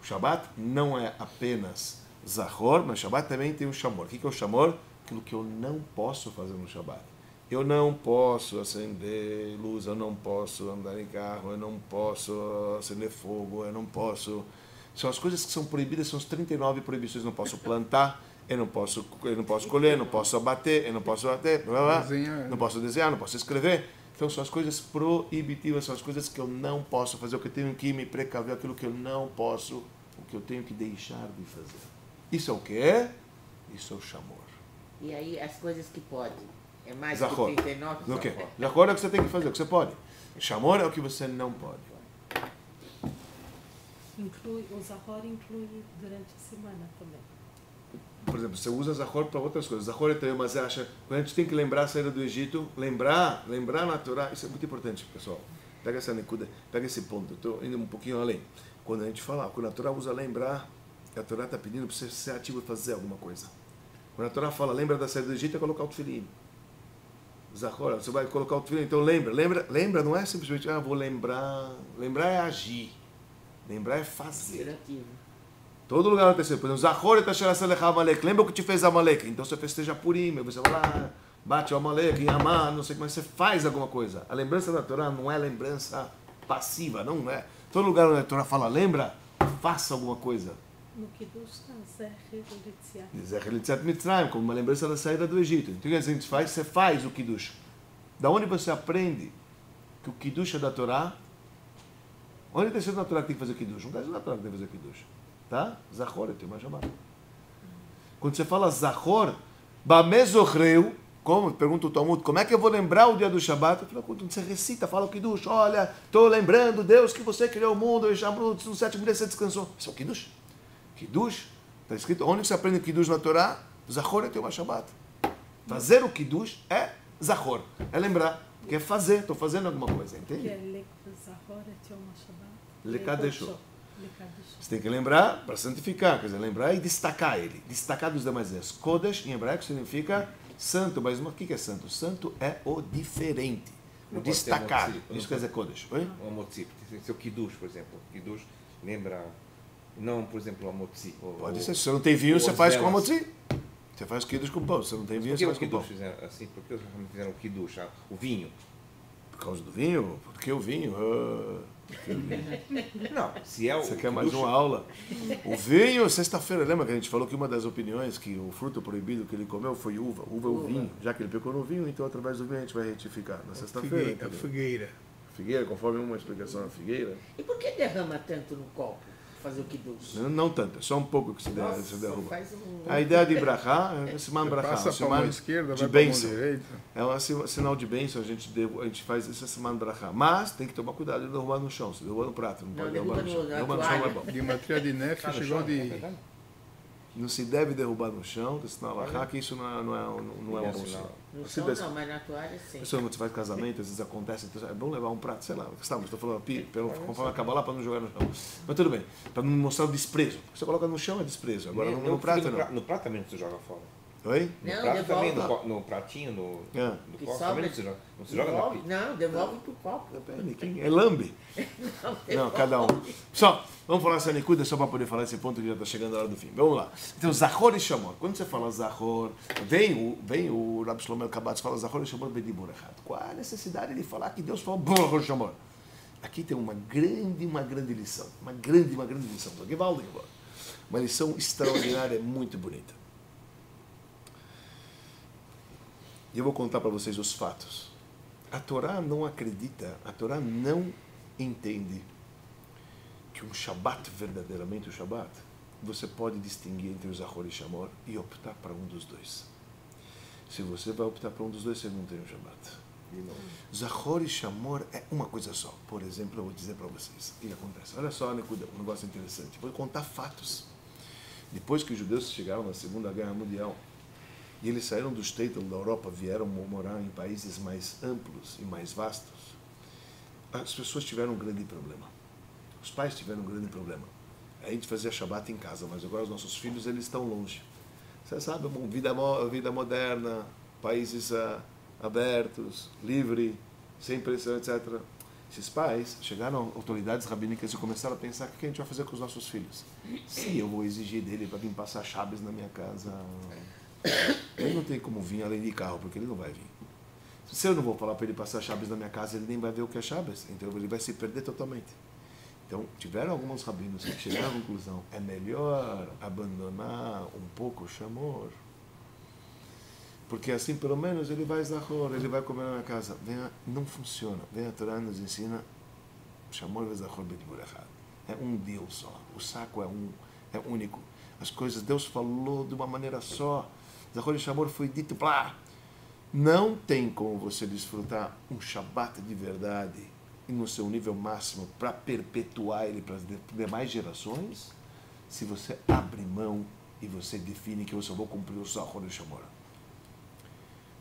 O Shabbat não é apenas Zachor, mas o Shabbat também tem o Shamor. O que é o Shamor? Aquilo que eu não posso fazer no Shabbat. Eu não posso acender luz, eu não posso andar em carro, eu não posso acender fogo, eu não posso... São as coisas que são proibidas, são as 39 proibições. Eu não posso plantar, eu não posso colher, eu não posso abater, eu não posso bater, não posso desenhar, não posso escrever. Então são as coisas proibitivas, são as coisas que eu não posso fazer, o que eu tenho que me precaver, aquilo que eu não posso, o que eu tenho que deixar de fazer. Isso é o que é? Isso é o Shamor. E aí as coisas que pode. É mais Zachor. que 39? No quê? Zachor é o que você tem que fazer, o que você pode. Shamor é o que você não pode. O Zachor inclui durante a semana também. Por exemplo, você usa Zachor para outras coisas. Zachor é também, mas você acha, quando a gente tem que lembrar a saída do Egito, lembrar na Torá, isso é muito importante, pessoal. Pega essa nekuda, pega esse ponto, eu estou indo um pouquinho além. Quando a gente fala, quando a Torá usa lembrar, a Torá está pedindo para você ser ativo e fazer alguma coisa. Quando a Torá fala, lembra da saída do Egito, é colocar o tefilim. Zachor, você vai colocar o tefilim, então lembra, não é simplesmente, vou lembrar. Lembrar é agir. Lembrar é fazer. Todo lugar no terceiro, por exemplo, Zachor et asher aseh lecha Amalek. Lembra o que te fez Amalek? Então você festeja Purim, você vai lá, bate o Amalek, em Amá, não sei como, você faz alguma coisa. A lembrança da Torá não é lembrança passiva, não é. Todo lugar onde a Torá fala, lembra, faça alguma coisa. No Kiddush está Zecher Litziat Mitzrayim, como uma lembrança da saída do Egito. Então o que a gente faz? Você faz o Kiddush. Da onde você aprende que o Kiddush é da Torá? Onde está escrito na Torá que tem que fazer Kiddush? Não está escrito na Torá que tem que fazer Kiddush. Tá? Zachor, tem mais chamado. Quando você fala Zachor, Bamezochreu, como? Pergunta o Talmud, como é que eu vou lembrar o dia do Shabbat? Eu falo, quando você recita, fala o Kiddush, olha, estou lembrando, Deus, que você criou o mundo, e no sétimo dia você descansou. Isso é o Kiddush. Kiddush, está escrito, onde você aprende Kiddush na Torá? Zachor é o Shabbat. Fazer o Kiddush é Zachor, é lembrar, que é fazer, estou fazendo alguma coisa, entende? Que é Zachor é o Shabbat. Lekadesho. Você tem que lembrar para santificar, quer dizer, lembrar e destacar ele. Destacar dos demais dias. Kodesh, em hebraico, significa santo. Mas o que é santo? Santo é o diferente. O destacar. Isso quer dizer Kodesh. Oi? O Amotzi. Seu Kiddush, por exemplo. Kiddush lembra... Não, por exemplo, o Amotzi. Pode ser. Se você não tem vinho, você faz com o Amotzi. Você faz Kiddush com pão. Se você não tem vinho, você faz com pão. Por que os Kiddush fizeram assim? Por que os Kiddush fizeram o Kiddush? O vinho? Por causa do vinho? Porque o vinho... Não, se é o... Você quer mais uma aula? O vinho, sexta-feira, lembra que a gente falou que uma das opiniões que o fruto proibido que ele comeu foi uva. Uva é o vinho. Já que ele pecou no vinho, então através do vinho a gente vai retificar. Na sexta-feira. Figueira. Figueira, conforme uma explicação da figueira. E por que derrama tanto no copo? Fazer o kiddush? Não tanto, é só um pouco que se Nossa, derruba. faz um... A ideia de brachá é siman brachá. Passa para a mão esquerda, de vai para a mão bênção. direita. É um sinal de bênção, a gente faz isso, é siman brachá. Mas tem que tomar cuidado de derrubar no chão. Se derrubar no prato, não pode derrubar no chão. Derrubar no chão é bom. Gematria de Nef chegou de... Não se deve derrubar no chão, porque senão alahá, que isso não é um bom sinal. No chão não, mas na toalha sim. Pessoal, quando você faz casamento, às vezes acontece, então é bom levar um prato, sei lá, estou falando conforme acabar lá para não jogar no chão. Mas tudo bem, para não mostrar o desprezo. Porque você coloca no chão é desprezo, agora no prato não. No prato também você joga fora. Oi? No Não, prato também, devolve. no pratinho, do Que copo sobra, também não se joga. Não se joga na devolve, pizza. não, devolve pro copo. Depende, quem é lambe? Não, cada um. Só, vamos falar essa Nikuda só para poder falar esse ponto que já está chegando a hora do fim. Vamos lá. Então, Zahor e Shamor. Quando você fala Zahor, vem o Rabi Shlomo Kabatz fala Zahor e Shamor Bedibur Echad. Qual a necessidade de falar que Deus falou Zahor e Shamor? Aqui tem uma grande lição. Uma grande lição. Uma lição extraordinária, muito bonita. E eu vou contar para vocês os fatos. A Torá não acredita, a Torá não entende que um Shabat, verdadeiramente o Shabat, você pode distinguir entre o Zahor e Shamor e optar para um dos dois. Se você vai optar para um dos dois, você não tem o Shabat. Zahor e Shamor é uma coisa só. Por exemplo, eu vou dizer para vocês o que acontece. Olha só, um negócio interessante. Vou contar fatos. Depois que os judeus chegaram na Segunda Guerra Mundial, e eles saíram do Shtetl da Europa, vieram morar em países mais amplos e mais vastos, as pessoas tiveram um grande problema. Os pais tiveram um grande problema. A gente fazia Shabbat em casa, mas agora os nossos filhos eles estão longe. Você sabe, vida moderna, países abertos, livre, sem pressão, etc. Esses pais chegaram a autoridades rabínicas e começaram a pensar o que a gente vai fazer com os nossos filhos. Se eu vou exigir dele para vir passar Shabbos na minha casa... Ele não tem como vir além de carro, porque ele não vai vir. Se eu não vou falar para ele passar Shabbos na minha casa, ele nem vai ver o que é Shabbos. Então ele vai se perder totalmente. Então, tiveram alguns rabinos que chegaram à conclusão, é melhor abandonar um pouco o Shamor. Porque assim, pelo menos, ele vai Zahor, ele vai comer na minha casa. Não funciona. Vem a Torá nos ensina Shamor e Zahor Bedibur Echad. É um Deus só. O saco é único. As coisas, Deus falou de uma maneira só. Zahor e Shamor foi dito, blá. Não tem como você desfrutar um Shabat de verdade e no seu nível máximo para perpetuar ele para as demais gerações se você abre mão e você define que eu só vou cumprir o Zahor e Shamor.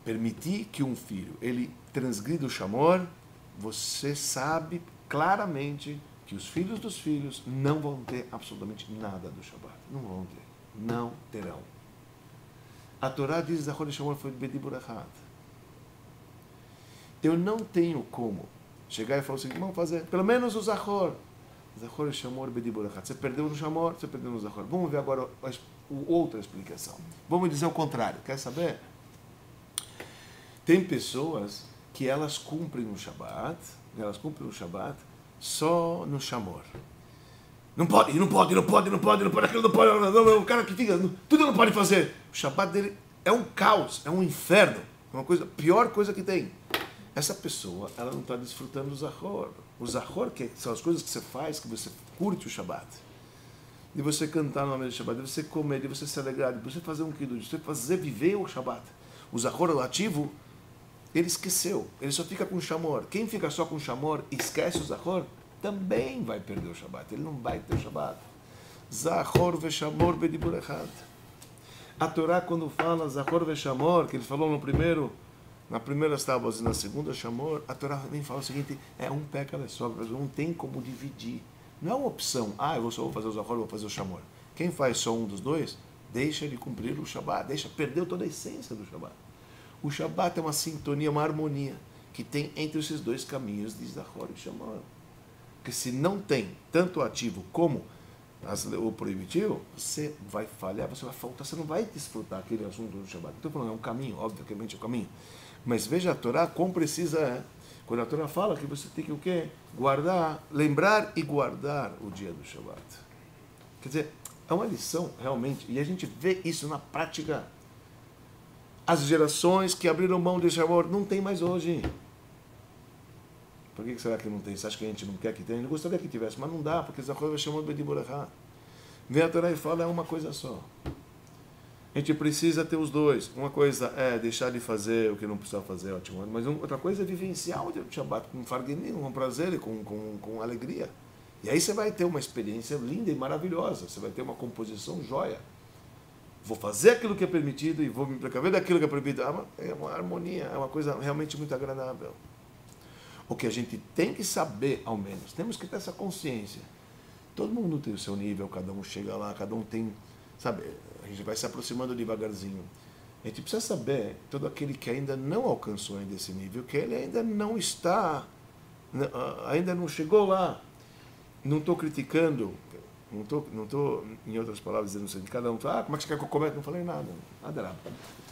Permitir que um filho ele transgrida o Shamor, você sabe claramente que os filhos dos filhos não vão ter absolutamente nada do Shabat. Não vão ter. Não terão. A Torá diz que Zahor e Shamor foi Bedibur Echad. Eu não tenho como chegar e falar assim, vamos fazer pelo menos o Zahor. Zahor e Shamor Bedibur Echad. Você perdeu no Shamor, você perdeu no Zahor. Vamos ver agora outra explicação. Vamos dizer o contrário. Quer saber? Tem pessoas que elas cumprem o Shabat, só no Shamor. Não pode, aquilo não pode, o cara que fica, tudo não pode fazer. O Shabat dele é um caos, é um inferno, é uma coisa, a pior coisa que tem. Essa pessoa, ela não está desfrutando do Zahor. O Zahor, que são as coisas que você faz, que você curte o Shabat. De você cantar no meio do Shabat, de você comer, de você se alegrar, de você fazer um kiddush, de você fazer viver o Shabat. O Zahor, o ativo, ele esqueceu, ele só fica com o Shamor. Quem fica só com o Shamor e esquece o Zahor, também vai perder o Shabat, ele não vai ter Shabat. Zahor ve Shamor bedibur echad. A Torá, quando fala Zahor ve Shamor, que ele falou na primeira tábuas e na segunda Shamor, a Torá também fala o seguinte, é um pecado só, não tem como dividir. Não é uma opção, eu só vou fazer o Zahor, vou fazer o Shamor. Quem faz só um dos dois, deixa de cumprir o Shabbat, perdeu toda a essência do Shabbat. O Shabbat é uma sintonia, uma harmonia que tem entre esses dois caminhos de Zahor e Shamor. Porque se não tem tanto o ativo como o proibitivo, você vai falhar, você vai faltar, você não vai desfrutar aquele assunto do Shabbat. Estou falando, é um caminho, obviamente é um caminho. Mas veja a Torá, quão precisa é. Quando a Torá fala que você tem que o quê? Guardar, lembrar e guardar o dia do Shabbat. Quer dizer, é uma lição realmente, e a gente vê isso na prática. As gerações que abriram mão de Shabbat não tem mais hoje. Por que será que não tem? Você acha que a gente não quer que tenha? Eu gostaria que tivesse, mas não dá, porque Zahor vai chamar de Bediborachá. Vem a Torá e fala, é uma coisa só. A gente precisa ter os dois. Uma coisa é deixar de fazer o que não precisa fazer, ótimo. Mas outra coisa é vivenciar o dia do Shabbat com farguenim, com prazer e com alegria. E aí você vai ter uma experiência linda e maravilhosa. Você vai ter uma composição joia. Vou fazer aquilo que é permitido e vou me precaver daquilo que é proibido. É uma harmonia, é uma coisa realmente muito agradável. O que a gente tem que saber, ao menos, temos que ter essa consciência. Todo mundo tem o seu nível, cada um chega lá, cada um tem, sabe, a gente vai se aproximando devagarzinho. A gente precisa saber, todo aquele que ainda não alcançou ainda esse nível, que ele ainda não está, ainda não chegou lá. Não estou criticando, não estou, em outras palavras, dizendo assim, cada um fala, como é que você quer que eu comece? Não falei nada, nada.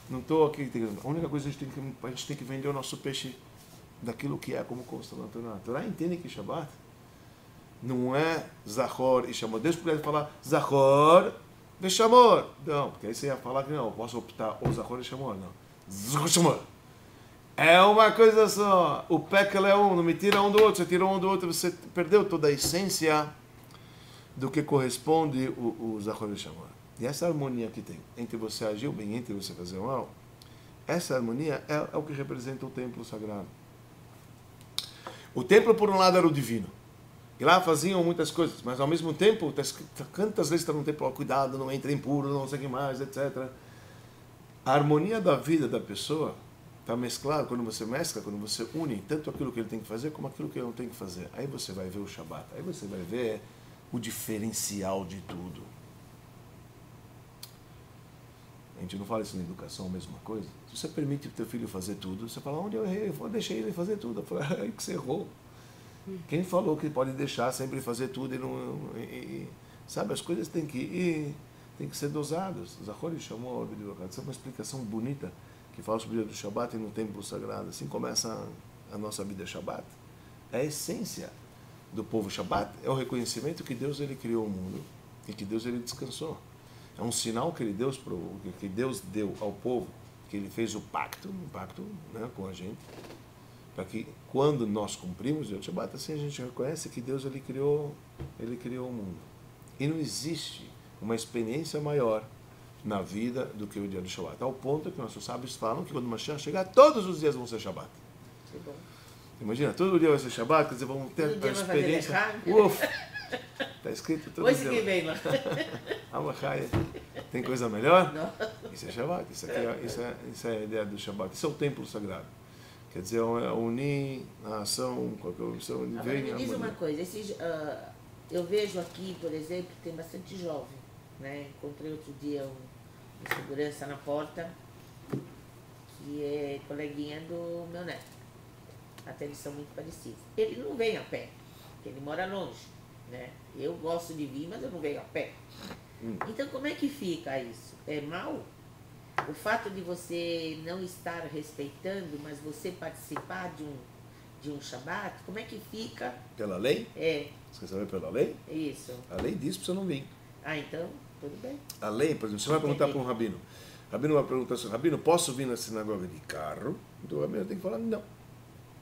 Não estou aqui criticando. A única coisa que a gente tem que vender o nosso peixe daquilo que é como consta na Torá. A Torá entende que Shabbat não é Zahor e Shamor. Deus poderia falar Zahor e Shamor. Não, porque aí você ia falar que não, eu posso optar ou Zahor e Shamor. Não. Zahor e Shamor. É uma coisa só. O Pekel é um, não me tira um do outro. Você tirou um do outro, você perdeu toda a essência do que corresponde o Zahor e Shamor. E essa harmonia que tem entre você agir o bem, entre você fazer o mal, essa harmonia é o que representa o templo sagrado. O templo, por um lado, era o divino. E lá faziam muitas coisas, mas ao mesmo tempo, quantas vezes está no templo, cuidado, não entre impuro, não sei o que mais, etc. A harmonia da vida da pessoa está mesclada, quando você mescla, quando você une tanto aquilo que ele tem que fazer, como aquilo que ele não tem que fazer. Aí você vai ver o Shabbat, aí você vai ver o diferencial de tudo. A gente não fala isso na educação, a mesma coisa. Se você permite o teu filho fazer tudo, você fala, onde eu errei? Eu deixei ele fazer tudo. Eu falei, aí que você errou. Quem falou que pode deixar sempre fazer tudo sabe, as coisas têm que ser dosadas. Zahor e Shamor, essa é uma explicação bonita que fala sobre o dia do Shabbat e no templo sagrado. Assim começa a nossa vida Shabbat. É a essência do povo Shabbat, é o reconhecimento que Deus ele criou o mundo e que Deus ele descansou. É um sinal que Deus deu ao povo, que ele fez um pacto, né, com a gente, para que quando nós cumprimos o Shabbat, assim a gente reconhece que Deus ele criou o mundo. E não existe uma experiência maior na vida do que o dia do Shabbat. Ao ponto que nossos sábios falam que quando o Mashiach chegar, todos os dias vão ser Shabbat. Que bom. Imagina, todo dia vai ser Shabbat, quer dizer, vão ter a experiência. Está escrito todo dia. Hoje que vem lá. Tem coisa melhor? Não. Isso é Shabbat. Isso é a ideia do Shabbat. Isso é o templo sagrado. Quer dizer, é unir a ação, qualquer opção. Agora me diz uma coisa. Eu vejo aqui, por exemplo, tem bastante jovem. Né? Encontrei outro dia um segurança na porta, que é coleguinha do meu neto. Até eles são muito parecidos. Ele não vem a pé, porque ele mora longe. Né? Eu gosto de vir, mas eu não venho a pé. Então, como é que fica isso? É mal? O fato de você não estar respeitando, mas você participar de um Shabbat, como é que fica? Pela lei? É. Você quer saber pela lei? Isso. A lei diz para você não vir. Ah, então, tudo bem. A lei, por exemplo, você vai perguntar para um rabino. O rabino vai perguntar assim, rabino, posso vir na sinagoga de carro? Então o rabino tem que falar, não.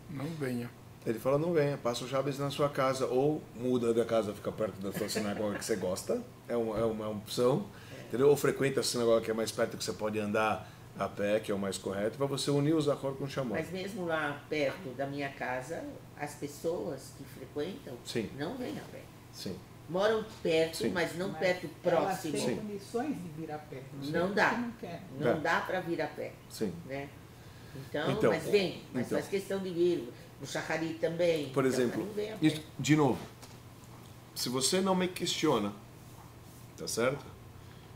Não venha. Ele fala, não venha, passa o Shabbos na sua casa, ou muda da casa, fica perto da sua sinagoga que você gosta, é uma opção, entendeu? Ou frequenta a sinagoga que é mais perto, que você pode andar a pé, que é o mais correto, para você unir os Zahor com o Shamor. Mas mesmo lá perto da minha casa, as pessoas que frequentam Sim. não vêm a pé. Sim. Moram perto, Sim. mas não Mas perto próximo. Elas têm Sim. condições de vir a pé. Não dá. Não quer. Não dá para vir a pé. Sim. Né? Então, Então, mas vem, mas então. faz questão de vir. No Shachari também. Por então, exemplo, não vem a pé. isso, de novo, se você não me questiona, tá certo?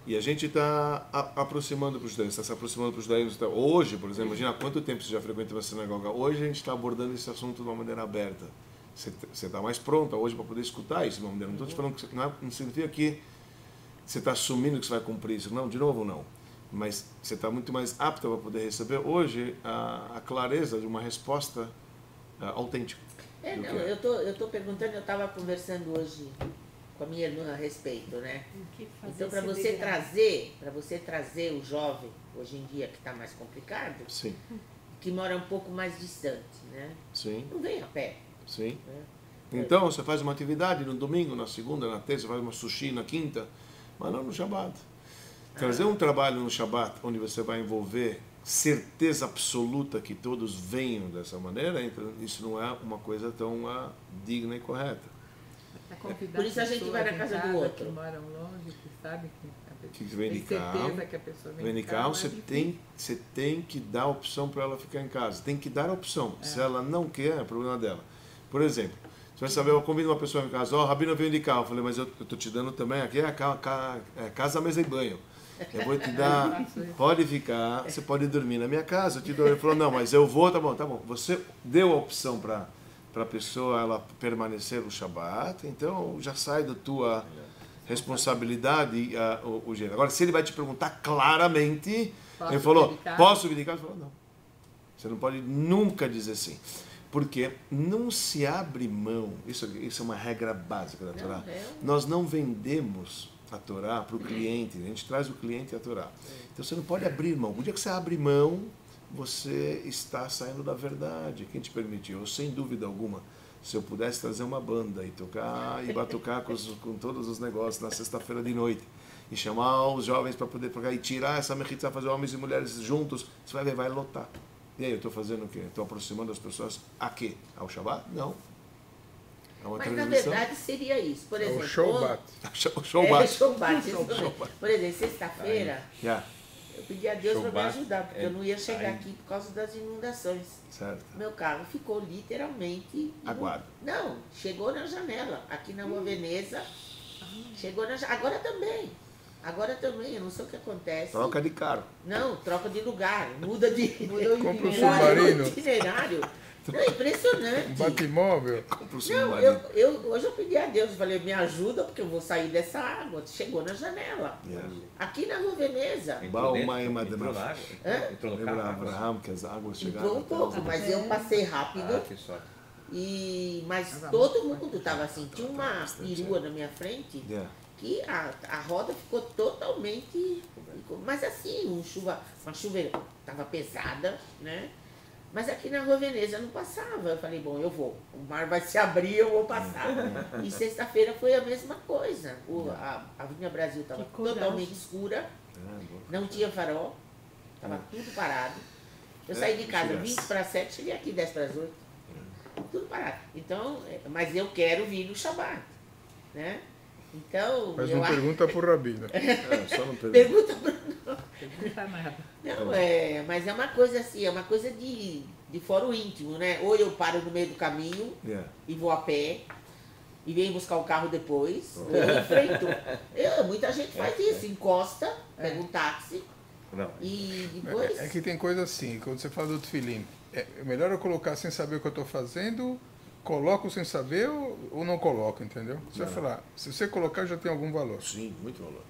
E a gente está aproximando para os judeus, está se aproximando para os judeus. Hoje, por exemplo, imagina há quanto tempo você já frequenta uma sinagoga. Hoje a gente está abordando esse assunto de uma maneira aberta. Você está mais pronta hoje para poder escutar isso de uma maneira. Não estou te falando que não significa que você está assumindo que você vai cumprir isso. Não, de novo não. Mas você está muito mais apta para poder receber hoje a clareza de uma resposta autêntica. Não, eu tô perguntando, eu estava conversando hoje com a minha irmã a respeito, né? Então, para você trazer o jovem, hoje em dia que está mais complicado, Sim. que mora um pouco mais distante, né? Sim. Não vem a pé. Sim. Né? Então, você faz uma atividade no domingo, na segunda, na terça, faz uma sushi na quinta, mas não no Shabbat. Trazer um trabalho no Shabbat, onde você vai envolver certeza absoluta que todos venham dessa maneira, isso não é uma coisa tão digna e correta. Por isso a gente vai na casa do outro. Que moram longe, que sabe Que vem de tem carro, certeza que a pessoa vem de carro, você tem que dar a opção para ela ficar em casa. Tem que dar a opção. Se ela não quer, é problema dela. Por exemplo, você vai saber, eu convido uma pessoa em casa, Rabino veio de carro. Eu falei, mas eu estou te dando também aqui casa, mesa e banho. Eu vou te dar, pode ficar, você pode dormir na minha casa. Eu te dou. Ele falou, não, mas eu vou, tá bom. Você deu a opção para a pessoa ela permanecer no Shabbat, então já sai da tua responsabilidade o gênero. Agora, se ele vai te perguntar claramente, ele falou, posso vir de casa? Ele falou, não. Você não pode nunca dizer sim. Porque não se abre mão, isso é uma regra básica da Torá. Nós não vendemos a Torá para o cliente, a gente traz o cliente a Torá. Então você não pode abrir mão. O dia que você abre mão, você está saindo da verdade. Quem te permitiu? Eu, sem dúvida alguma, se eu pudesse trazer uma banda e tocar, e batucar com todos os negócios na sexta-feira de noite, e chamar os jovens para poder tocar, e tirar essa mechitza, fazer homens e mulheres juntos, você vai ver, vai lotar. E aí, eu estou fazendo o quê? Estou aproximando as pessoas a quê? Ao Shabbat? Não. É uma Mas transmissão. na verdade seria isso. Por exemplo, O Showbat. O Showbat. Showbat. Por exemplo, sexta-feira, Yeah. eu pedi a Deus para me Showbat ajudar, porque eu não ia chegar aqui por causa das inundações. Certo. Meu carro ficou literalmente... Aguado. Não, chegou na janela, aqui na Rua Veneza. Chegou na janela. Agora também, eu não sei o que acontece. Troca de carro. Não, troca de lugar, muda de Compra um itinerário. submarino. Não, é impressionante. Um batimóvel. Compra o Não, submarino. hoje eu pedi a Deus, eu falei, me ajuda porque eu vou sair dessa água. Chegou na janela. Yeah. Aqui na Rua Veneza. Entrou Bauma e dentro, entrou na Madonna. água. Entrou no Lembra carro. Abraham, que as águas chegaram? Entrou um pouco, mas eu passei rápido. Que sorte. Mas todo mundo estava assim. Tinha uma perua na minha frente Yeah. que a roda ficou totalmente... Mas assim, uma chuva estava pesada, né? Mas aqui na Rua Veneza não passava. Eu falei, bom, eu vou. O mar vai se abrir, eu vou passar. E sexta-feira foi a mesma coisa. A Avenida Brasil estava Que coragem. totalmente escura, não tinha farol, estava tudo parado. Eu saí de casa 20 para 7, cheguei aqui 10 para as 8. Tudo parado. Então, mas eu quero vir no Shabbat, né? Então, Mas eu não acho... pergunta pro Rabino. Só não pergunta. Pergunta pra... Não tá nada. Não, mas é uma coisa assim, é uma coisa de fórum íntimo, né? Ou eu paro no meio do caminho Yeah. e vou a pé e venho buscar o carro depois, ou eu enfrento. Muita gente faz isso, encosta, pega um táxi Não. e depois... É que tem coisa assim, quando você fala do tefilim, é melhor eu colocar sem saber o que eu estou fazendo, coloco sem saber ou não coloco, entendeu? Você vai falar, se você colocar já tem algum valor. Sim, muito valor.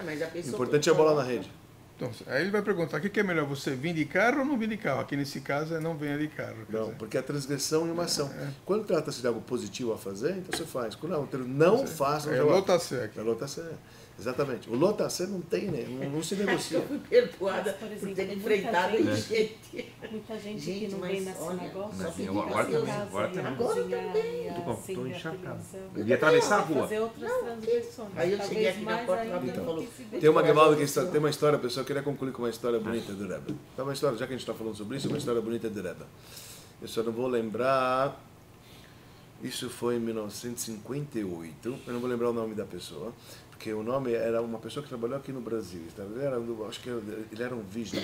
mas a O pessoa importante é a bola na rede. Então, aí ele vai perguntar, o que é melhor, você vir de carro ou não vir de carro? Aqui nesse caso é não venha de carro. quer Não, dizer. porque é transgressão e uma ação. Quando trata-se de algo positivo a fazer, então você faz. Quando não faça, É lotacé aqui. É lotacé. Exatamente. O lotacé não tem, né? Não se acho que negocia. eu fui perdoada Mas, por por exemplo, ter muita enfrentado gente- gente. Muita gente, Gente, que não mas vem na olha, sinagoga, não, só eu fica agora em também, casa, agora ia também. Agora cozinhar, também. ia Tô acender a encharcado. televisão. Eu ia atravessar a Ia rua. fazer outras transgressões. Aí eu cheguei Talvez aqui na mais porta, o ainda Rabino do falou, que se vê. Tem uma Gevalda que tem uma história, pessoal, eu queria concluir com uma história bonita do Rebbe. Então, uma história, já que a gente está falando sobre isso, uma história bonita do Rebbe. Eu só não vou lembrar, isso foi em 1958, eu não vou lembrar o nome da pessoa, porque o nome era uma pessoa que trabalhou aqui no Brasil. Ele era, acho que ele era um Vishnu,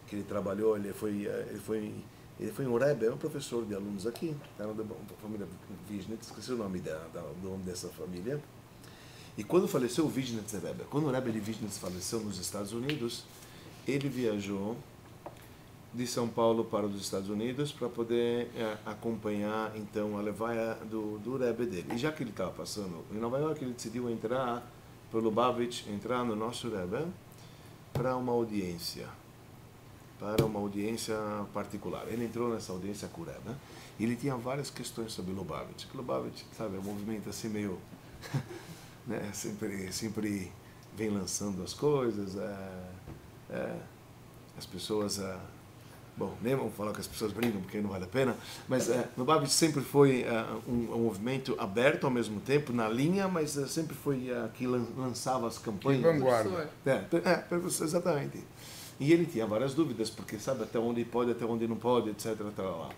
que ele trabalhou, ele foi Ele foi um Rebbe, é um professor de alunos aqui, era da família Vizhnitz, esqueci o nome do nome dessa família. E quando faleceu o Vizhnitz Rebbe, quando o Rebbe de Vizhnitz faleceu nos Estados Unidos, ele viajou de São Paulo para os Estados Unidos para poder acompanhar, então, a levaia do Rebbe dele. E já que ele estava passando em Nova York, ele decidiu entrar para o Lubavitch, entrar no nosso Rebbe para uma audiência particular. Ele entrou nessa audiência com o Rebbe e ele tinha várias questões sobre Lubavitch. Lubavitch, sabe, é um movimento assim meio... né, sempre vem lançando as coisas, as pessoas... bom, nem vamos falar que as pessoas brincam porque não vale a pena, mas Lubavitch sempre foi um movimento aberto ao mesmo tempo, na linha, mas sempre foi que lançava as campanhas. Que vanguarda. Exatamente. E ele tinha várias dúvidas, porque sabe até onde pode, até onde não pode, etc. Lá.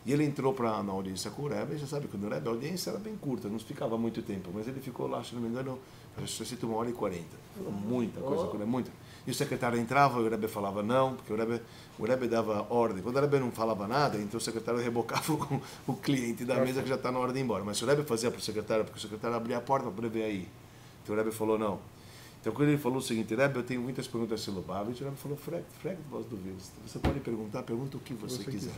E ele entrou na audiência com o Rebbe, e já sabe que no Rebbe a audiência era bem curta, não ficava muito tempo, mas ele ficou lá, se não me engano, acho que 1h40. Falou muita coisa com o Rebbe, muita. E o secretário entrava, e o Rebbe falava não, porque o Rebbe dava ordem. Quando o Rebbe não falava nada, então o secretário rebocava o cliente da mesa que já está na hora de ir embora. Mas se o Rebbe fazia para o secretário, porque o secretário abria a porta para poder ver aí. Então o Rebbe falou não. Então quando ele falou o seguinte, Rebbe, eu tenho muitas perguntas sobre Lubavitch, o Rebbe falou, Fregt vós dúvidas. Você pode perguntar, pergunta o que você quiser.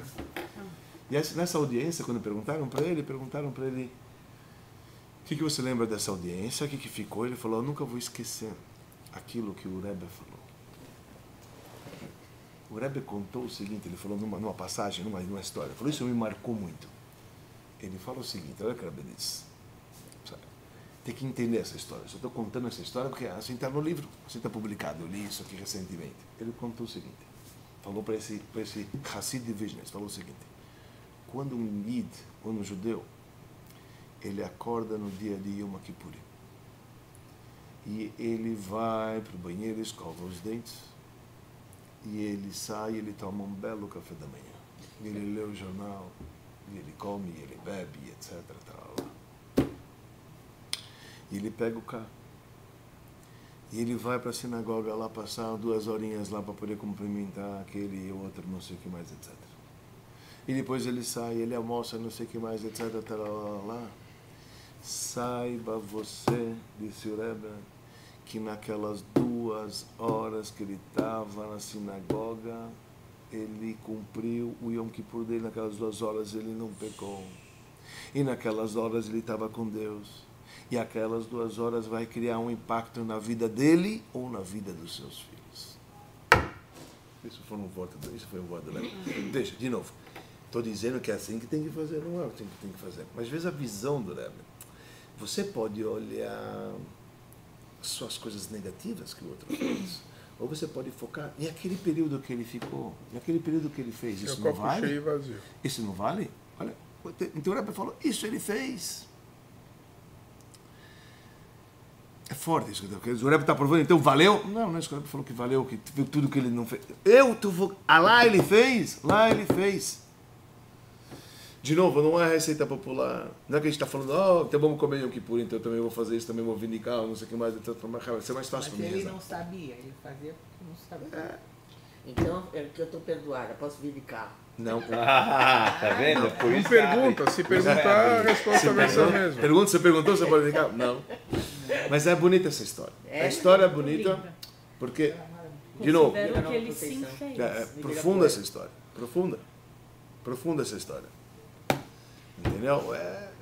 E nessa audiência, quando perguntaram para ele, o que você lembra dessa audiência, o que ficou? Ele falou, eu nunca vou esquecer aquilo que o Rebbe falou. O Rebbe contou o seguinte, ele falou numa passagem, numa história, falou, isso me marcou muito. Ele fala o seguinte, olha o que o Rebbe disse, tem que entender essa história, eu só estou contando essa história porque assim está no livro, assim está publicado, eu li isso aqui recentemente. Ele contou o seguinte, falou para esse Hassid de Vizhnitz, falou o seguinte, quando um Yid, quando um judeu, ele acorda no dia de Yom Kippur e ele vai para o banheiro, escova os dentes e ele sai, ele toma um belo café da manhã, ele lê o jornal, ele come, ele bebe, etc. E ele pega o carro e ele vai para a sinagoga lá passar 2 horinhas lá para poder cumprimentar aquele e outro, não sei o que mais, etc. E depois ele sai, ele almoça, não sei o que mais, etc. Lá. Saiba você, disse o Rebbe, que naquelas 2 horas que ele estava na sinagoga, ele cumpriu o Yom Kippur dele, naquelas 2 horas ele não pecou. E naquelas horas ele estava com Deus. E aquelas 2 horas vai criar um impacto na vida dele ou na vida dos seus filhos. Isso foi um voto do Rebbe. Deixa, de novo. Estou dizendo que é assim que tem que fazer, não é o que tem que fazer. Mas às vezes a visão do Rebbe, você pode olhar só as coisas negativas que o outro fez, ou você pode focar em aquele período que ele ficou, naquele período que ele fez. Isso não vale? Cheio e vazio. Isso não vale? Olha, então o Rebbe falou, isso ele fez. É forte isso. O Rebbe está provando, então valeu? Não é isso que o Rebbe falou que valeu, que tudo que ele não fez. Lá ele fez. De novo, não é receita popular. Não é que a gente está falando, então vamos comer Yom Kippur, então eu também vou fazer isso, também vou vindicar, não sei o que mais, então vai ser mais fácil para mim. Mas ele não sabia, ele fazia porque não sabia. Então, é que eu estou perdoada, posso vindicar. Não. Tá vendo? Por Não isso pergunta, se perguntar, a resposta vai ser a mesma. Pergunta, você perguntou, você pode vindicar? Não. Mas é bonita essa história. A história é bonita porque, de novo, Considero que ele sim fez. é profunda essa história. Profunda essa história. Entendeu?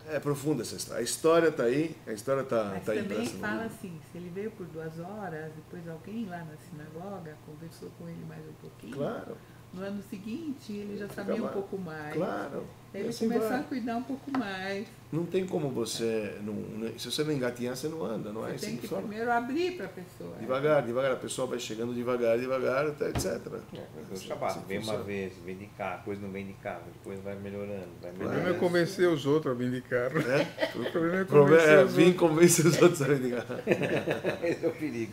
É profunda essa história. A história está aí, a história está Mas tá também impressa no fala livro. assim, se ele veio por 2 horas, depois alguém lá na sinagoga conversou com ele mais um pouquinho. Claro, No ano seguinte ele já sabia um pouco mais. claro. Aí ele Assim começou vai. a cuidar um pouco mais. Não tem como você... se você não engatinhar, você não anda, não é Você assim tem que que fala. primeiro abrir para a pessoa. Devagar, a pessoa vai chegando devagar, até etc. O Shabbat, vem uma vez, vem de cá, depois não vem de cá, depois vai melhorando, O problema é convencer os outros a vindicar. É? O problema é O problema convencer é os vir outros. convencer os outros a vindicar. Esse é o perigo.